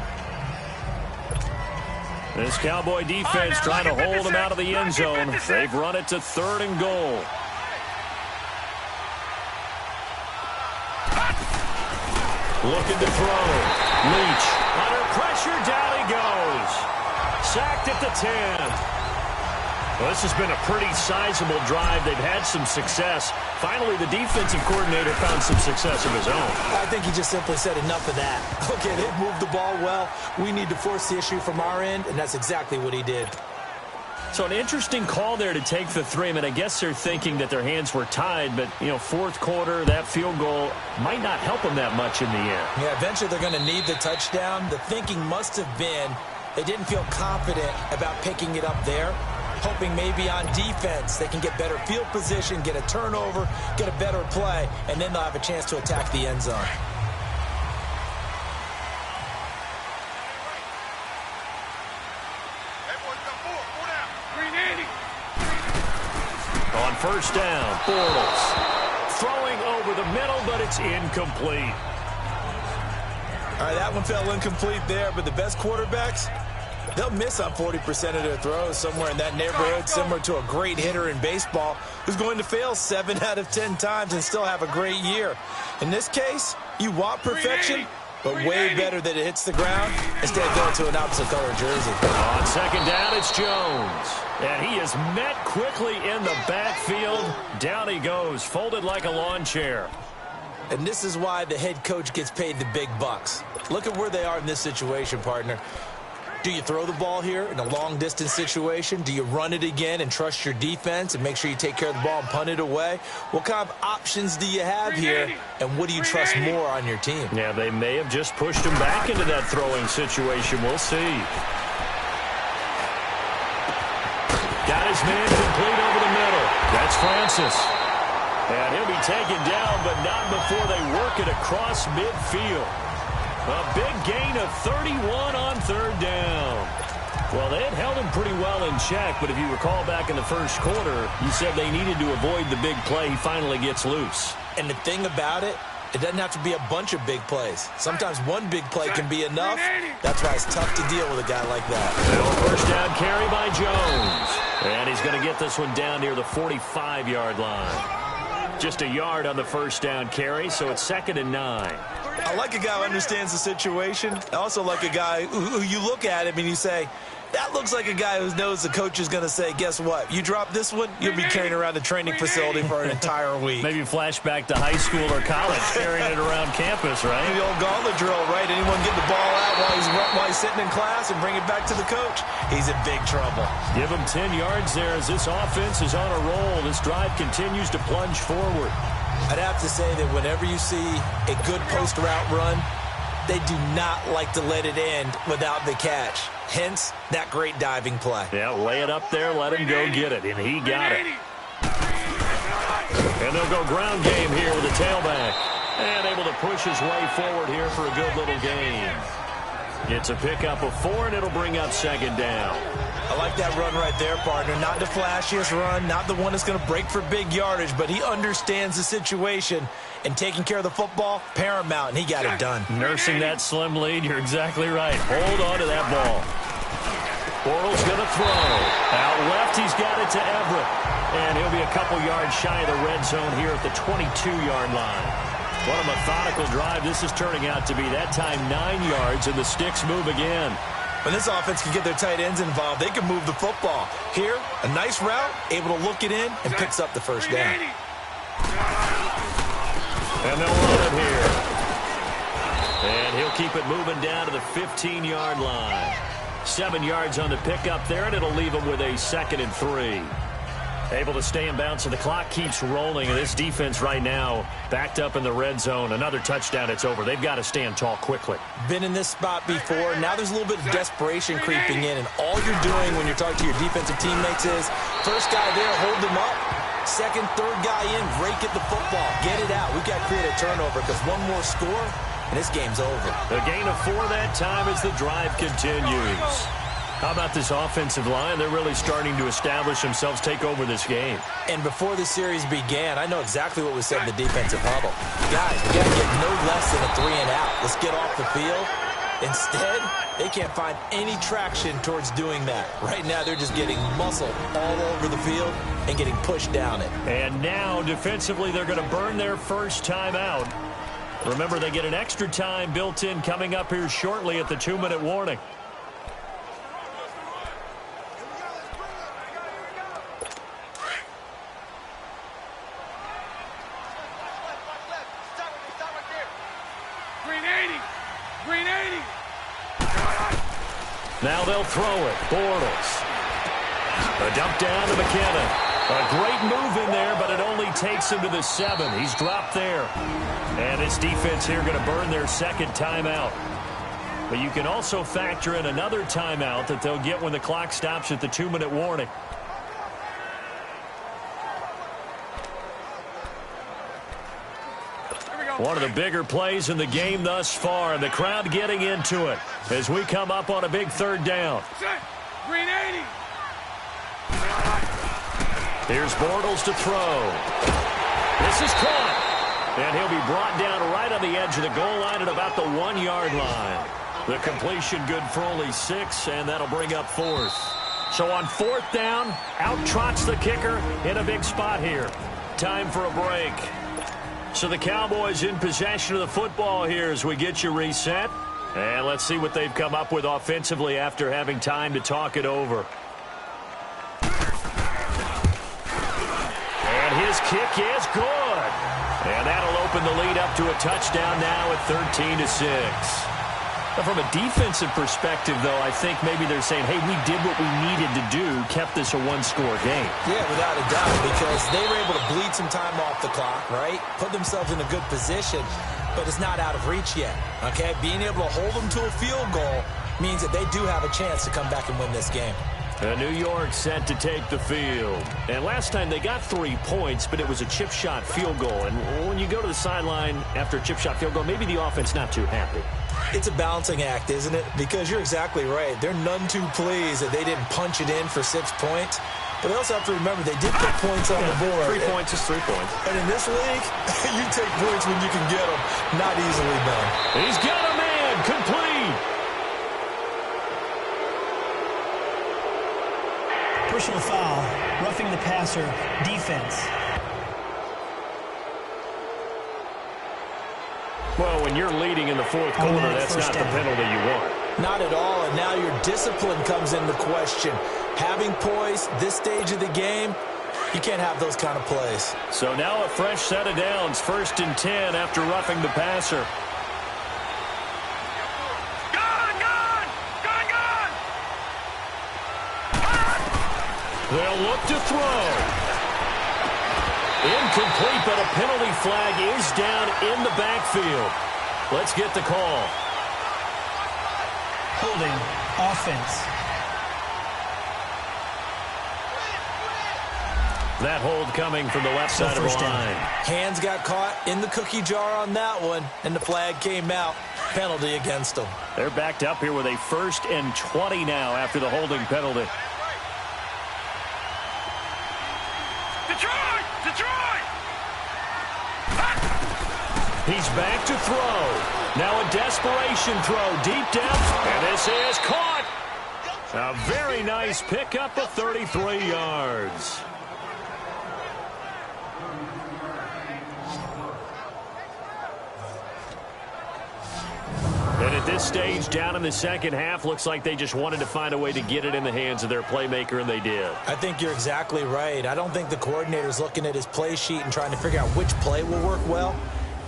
This Cowboy defense trying to hold him out of the end zone. They've run it to 3rd and goal. Looking to throw. Leach under pressure. Down he goes. Sacked at the 10. Well, this has been a pretty sizable drive. They've had some success. Finally, the defensive coordinator found some success of his own. I think he just simply said enough of that. Okay, they've moved the ball well. We need to force the issue from our end, and that's exactly what he did. So an interesting call there to take the 3. I mean, I guess they're thinking that their hands were tied, but, you know, fourth quarter, that field goal might not help them that much in the end. Yeah, eventually they're going to need the touchdown. The thinking must have been they didn't feel confident about picking it up there, hoping maybe on defense they can get better field position, get a turnover, get a better play, and then they'll have a chance to attack the end zone. On first down, Bortles throwing over the middle, but it's incomplete. All right, that one fell incomplete there, but the best quarterbacks, they'll miss on 40% of their throws, somewhere in that neighborhood, similar to a great hitter in baseball who's going to fail 7 out of 10 times and still have a great year. In this case, you want perfection, but way better that it hits the ground instead of going to an opposite color jersey. On second down, it's Jones. And he is met quickly in the backfield. Down he goes, folded like a lawn chair. And this is why the head coach gets paid the big bucks. Look at where they are in this situation, partner. Do you throw the ball here in a long-distance situation? Do you run it again and trust your defense and make sure you take care of the ball and punt it away? What kind of options do you have here, and what do you trust more on your team? Yeah, they may have just pushed him back into that throwing situation. We'll see. Got his man complete over the middle. That's Francis. And he'll be taken down, but not before they work it across midfield. A big gain of 31 on third down. Well, they had held him pretty well in check, but if you recall back in the first quarter, you said they needed to avoid the big play. He finally gets loose. And the thing about it, it doesn't have to be a bunch of big plays. Sometimes one big play can be enough. That's why it's tough to deal with a guy like that. Well, first down carry by Jones. And he's going to get this one down near the 45-yard line. Just a yard on the first down carry, so it's 2nd and 9. I like a guy who understands the situation. I also like a guy who you look at him and you say, that looks like a guy who knows the coach is going to say, guess what? You drop this one, you'll be carrying around the training facility for an entire week. Maybe flashback to high school or college, carrying it around campus, right? The old gauntlet drill, right? Anyone get the ball out while he's sitting in class and bring it back to the coach? He's in big trouble. Give him 10 yards there as this offense is on a roll. This drive continues to plunge forward. I'd have to say that whenever you see a good post route run, they do not like to let it end without the catch. Hence, that great diving play. Yeah, lay it up there, let him go get it, and he got it. And they'll go ground game here with a tailback. And able to push his way forward here for a good little gain. It's a pickup of 4, and it'll bring up 2nd down. I like that run right there, partner. Not the flashiest run, not the one that's going to break for big yardage, but he understands the situation, and taking care of the football, paramount, and he got it done. Nursing that slim lead, you're exactly right. Hold on to that ball. Bortles going to throw. Out left, he's got it to Everett. And he'll be a couple yards shy of the red zone here at the 22-yard line. What a methodical drive this is turning out to be. That time 9 yards, and the sticks move again. When this offense can get their tight ends involved, they can move the football. Here, a nice route, able to look it in, and picks up the first down. And they'll run it here. And he'll keep it moving down to the 15-yard line. 7 yards on the pickup there, and it'll leave him with a 2nd and 3. Able to stay in bounds, so the clock keeps rolling. And this defense right now backed up in the red zone. Another touchdown, it's over. They've got to stand tall quickly. Been in this spot before. Now there's a little bit of desperation creeping in. And all you're doing when you're talking to your defensive teammates is, first guy there, hold him up. Second, third guy in, rake at the football. Get it out. We've got to create a turnover because one more score, and this game's over. A gain of 4 that time as the drive continues. How about this offensive line? They're really starting to establish themselves, take over this game. And before the series began, I know exactly what was said in the defensive huddle. Guys, we got to get no less than a 3 and out. Let's get off the field. Instead, they can't find any traction towards doing that. Right now, they're just getting muscle all over the field and getting pushed down it. And now, defensively, they're going to burn their first time out. Remember, they get an extra time built in coming up here shortly at the 2-minute warning. Green 80. Now they'll throw it. Bortles. A dump down to McKinnon. A great move in there, but it only takes him to the 7. He's dropped there. And this defense here going to burn their second timeout. But you can also factor in another timeout that they'll get when the clock stops at the 2-minute warning. One of the bigger plays in the game thus far, and the crowd getting into it as we come up on a big third down. Green 80. Here's Bortles to throw. This is caught. And he'll be brought down right on the edge of the goal line at about the 1-yard line. The completion good for only 6, and that'll bring up 4th. So on 4th down, out trots the kicker in a big spot here. Time for a break. So the Cowboys in possession of the football here as we get you reset. And let's see what they've come up with offensively after having time to talk it over. And his kick is good. And that'll open the lead up to a touchdown now at 13-6. From a defensive perspective, though, I think maybe they're saying, hey, we did what we needed to do, kept this a one-score game. Yeah, without a doubt, because they were able to bleed some time off the clock, right? Put themselves in a good position, but it's not out of reach yet, okay? Being able to hold them to a field goal means that they do have a chance to come back and win this game. New York set to take the field. And last time they got 3 points, but it was a chip shot field goal. And when you go to the sideline after a chip shot field goal, maybe the offense not too happy. It's a balancing act, isn't it? Because you're exactly right. They're none too pleased that they didn't punch it in for 6 points. But they also have to remember they did put points on the board. 3 points is 3 points. And in this league, you take points when you can get them. Not easily done. He's got a man. Complete. Personal foul, roughing the passer, defense. Well, when you're leading in the 4th quarter, that's not the penalty you want. Not at all, and now your discipline comes into question. Having poise this stage of the game, you can't have those kind of plays. So now a fresh set of downs, 1st and 10 after roughing the passer. They'll look to throw. Incomplete, but a penalty flag is down in the backfield. Let's get the call. Holding, offense. That hold coming from the left side of the line. Hands got caught in the cookie jar on that one, and the flag came out. Penalty against them. They're backed up here with a 1st and 20 now after the holding penalty. Detroit! He's back to throw. Now a desperation throw deep down, and this is caught. A very nice pickup of 33 yards. And at this stage, down in the second half, looks like they just wanted to find a way to get it in the hands of their playmaker, and they did. I think you're exactly right. I don't think the coordinator's looking at his play sheet and trying to figure out which play will work well.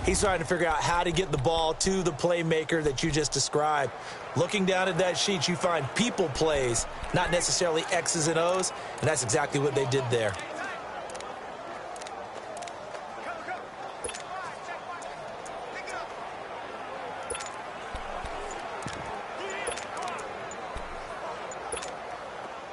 He's trying to figure out how to get the ball to the playmaker that you just described. Looking down at that sheet, you find people plays, not necessarily X's and O's, and that's exactly what they did there.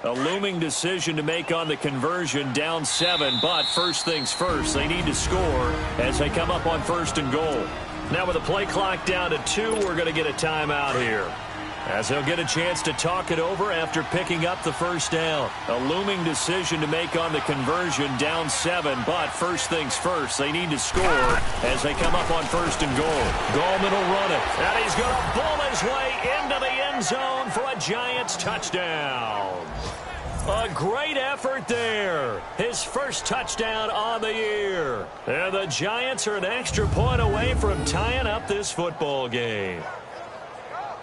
A looming decision to make on the conversion, down 7, but first things first, they need to score as they come up on 1st and goal. Now with the play clock down to 2, we're going to get a timeout here, as they'll get a chance to talk it over after picking up the 1st down. A looming decision to make on the conversion, down 7, but first things first, they need to score as they come up on 1st and goal. Gallman will run it, and he's going to bull his way into the end zone for a Giants touchdown. A great effort there. His first touchdown on the year. And the Giants are an extra point away from tying up this football game.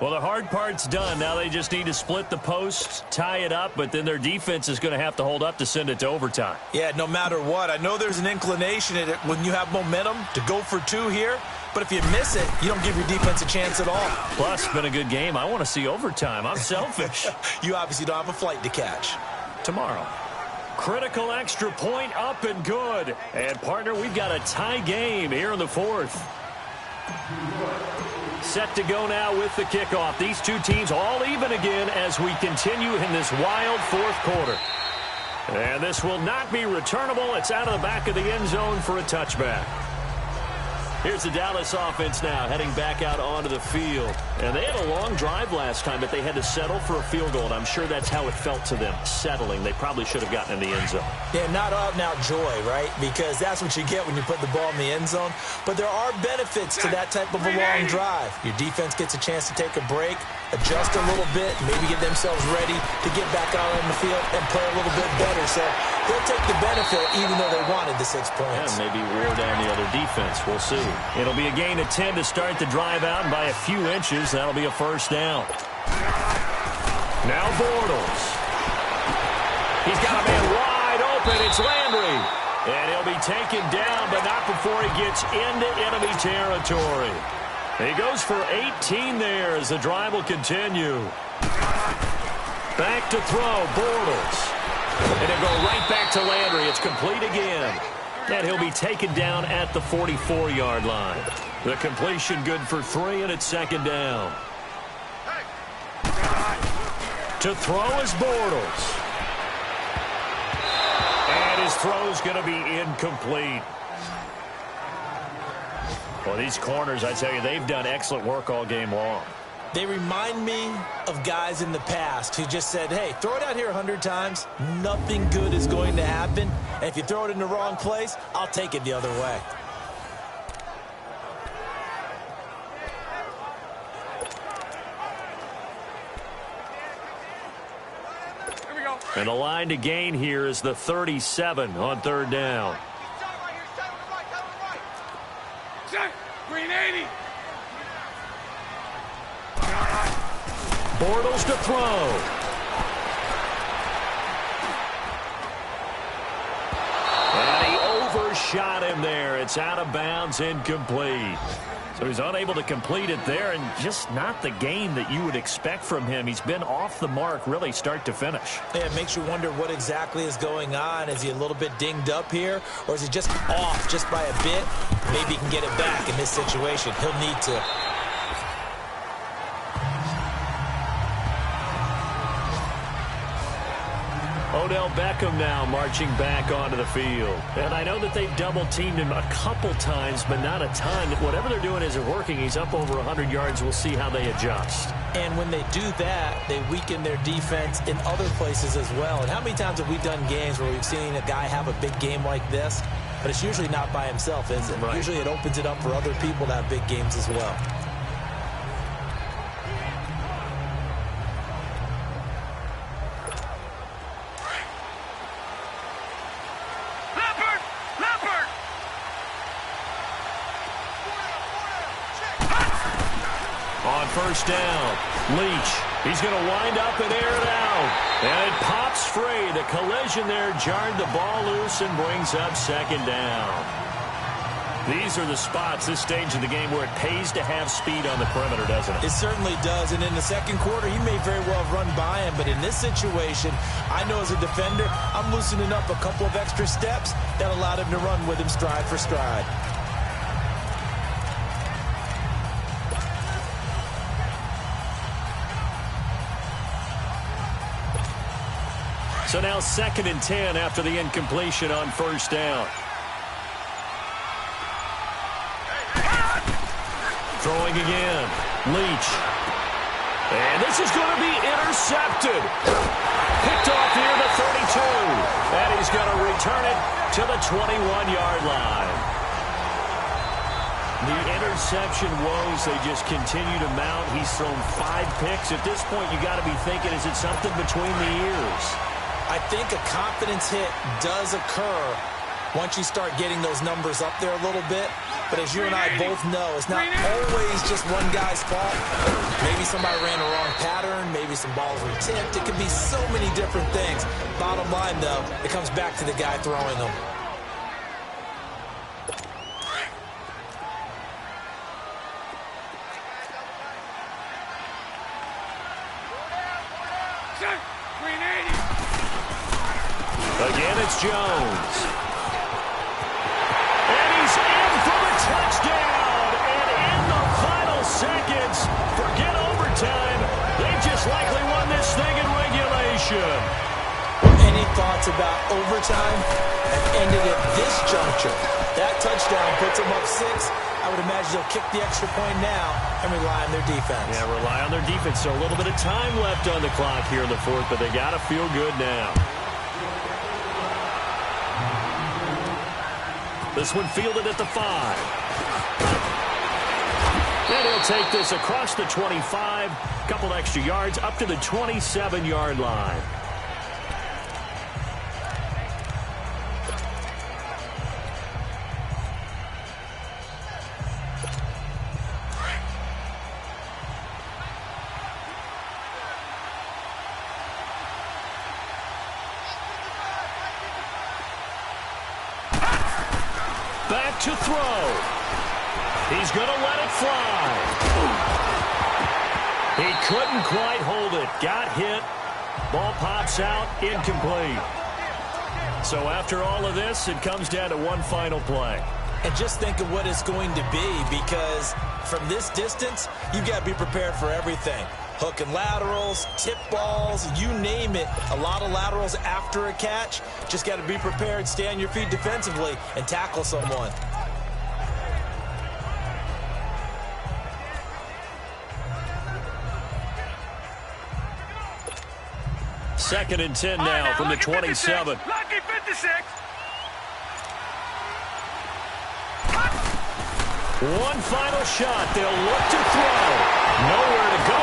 Well, the hard part's done. Now they just need to split the posts, tie it up, but then their defense is going to have to hold up to send it to overtime. Yeah, no matter what. I know there's an inclination in it when you have momentum to go for 2 here, But if you miss it, you don't give your defense a chance at all. Plus, been a good game. I want to see overtime. I'm selfish. You obviously don't have a flight to catch. Tomorrow. Critical extra point up and good. And, partner, we've got a tie game here in the fourth. Set to go now with the kickoff. These two teams all even again as we continue in this wild fourth quarter. And this will not be returnable. It's out of the back of the end zone for a touchback. Here's the Dallas offense now heading back out onto the field. And they had a long drive last time, but they had to settle for a field goal. And I'm sure that's how it felt to them, settling. They probably should have gotten in the end zone. Yeah, not out-and-out joy, right? Because that's what you get when you put the ball in the end zone. But there are benefits to that type of a long drive. Your defense gets a chance to take a break, adjust a little bit, maybe get themselves ready to get back out on the field and play a little bit better. So they'll take the benefit even though they wanted the 6 points. Yeah, maybe wear down the other defense. We'll see. It'll be a gain of 10 to start the drive out, and by a few inches, that'll be a first down. Now Bortles. He's got a man wide open. It's Landry. And he'll be taken down, but not before he gets into enemy territory. He goes for 18 there as the drive will continue. Back to throw, Bortles. And he'll go right back to Landry. It's complete again. And he'll be taken down at the 44-yard line. The completion good for 3, and it's second down. To throw is Bortles. And his throw's going to be incomplete. Well, these corners, I tell you, they've done excellent work all game long. They remind me of guys in the past who just said, hey, throw it out here 100 times. Nothing good is going to happen. And if you throw it in the wrong place, I'll take it the other way. Here we go. And the line to gain here is the 37 on third down. Set. Green 80. Bortles to throw. And he overshot him there. It's out of bounds, incomplete. So he's unable to complete it there, and just not the game that you would expect from him. He's been off the mark really start to finish. Yeah, it makes you wonder what exactly is going on. Is he a little bit dinged up here, or is he just off just by a bit? Maybe he can get it back in this situation. He'll need to. Odell Beckham now marching back onto the field. And I know that they've double-teamed him a couple times, but not a ton. Whatever they're doing isn't working. He's up over 100 yards. We'll see how they adjust. And when they do that, they weaken their defense in other places as well. And how many times have we done games where we've seen a guy have a big game like this? But it's usually not by himself, is it? Right. Usually it opens it up for other people to have big games as well. On first down, Leach. He's going to wind up and air it out. And it pops free. The collision there jarred the ball loose and brings up second down. These are the spots, this stage of the game, where it pays to have speed on the perimeter, doesn't it? It certainly does. And in the second quarter, he may very well have run by him. But in this situation, I know as a defender, I'm loosening up a couple of extra steps that allowed him to run with him stride for stride. So now 2nd and 10 after the incompletion on first down. Throwing again. Leach. And this is going to be intercepted. Picked off near the 32. And he's going to return it to the 21-yard line. The interception woes, they just continue to mount. He's thrown 5 picks. At this point, you got to be thinking, is it something between the ears? I think a confidence hit does occur once you start getting those numbers up there a little bit. But as you and I both know, it's not always just one guy's fault. Maybe somebody ran a wrong pattern. Maybe some balls were tipped. It could be so many different things. Bottom line, though, it comes back to the guy throwing them. Again, it's Jones. And he's in for the touchdown. And in the final seconds, forget overtime. They just likely won this thing in regulation. Any thoughts about overtime have ended at this juncture? That touchdown puts them up 6. I would imagine they'll kick the extra point now and rely on their defense. Yeah, rely on their defense. So a little bit of time left on the clock here in the fourth, but they got to feel good now. This one fielded at the 5. And he'll take this across the 25. Couple extra yards up to the 27-yard line. Back to throw. He's going to let it fly. He couldn't quite hold it. Got hit. Ball pops out. Incomplete. So after all of this, it comes down to one final play. And just think of what it's going to be, because from this distance, you've got to be prepared for everything. Hook and laterals, tip balls, you name it. A lot of laterals after a catch. Just got to be prepared, stay on your feet defensively, and tackle someone. Second and 10 now from the 27. Lucky 56. One final shot. They'll look to throw. Nowhere to go.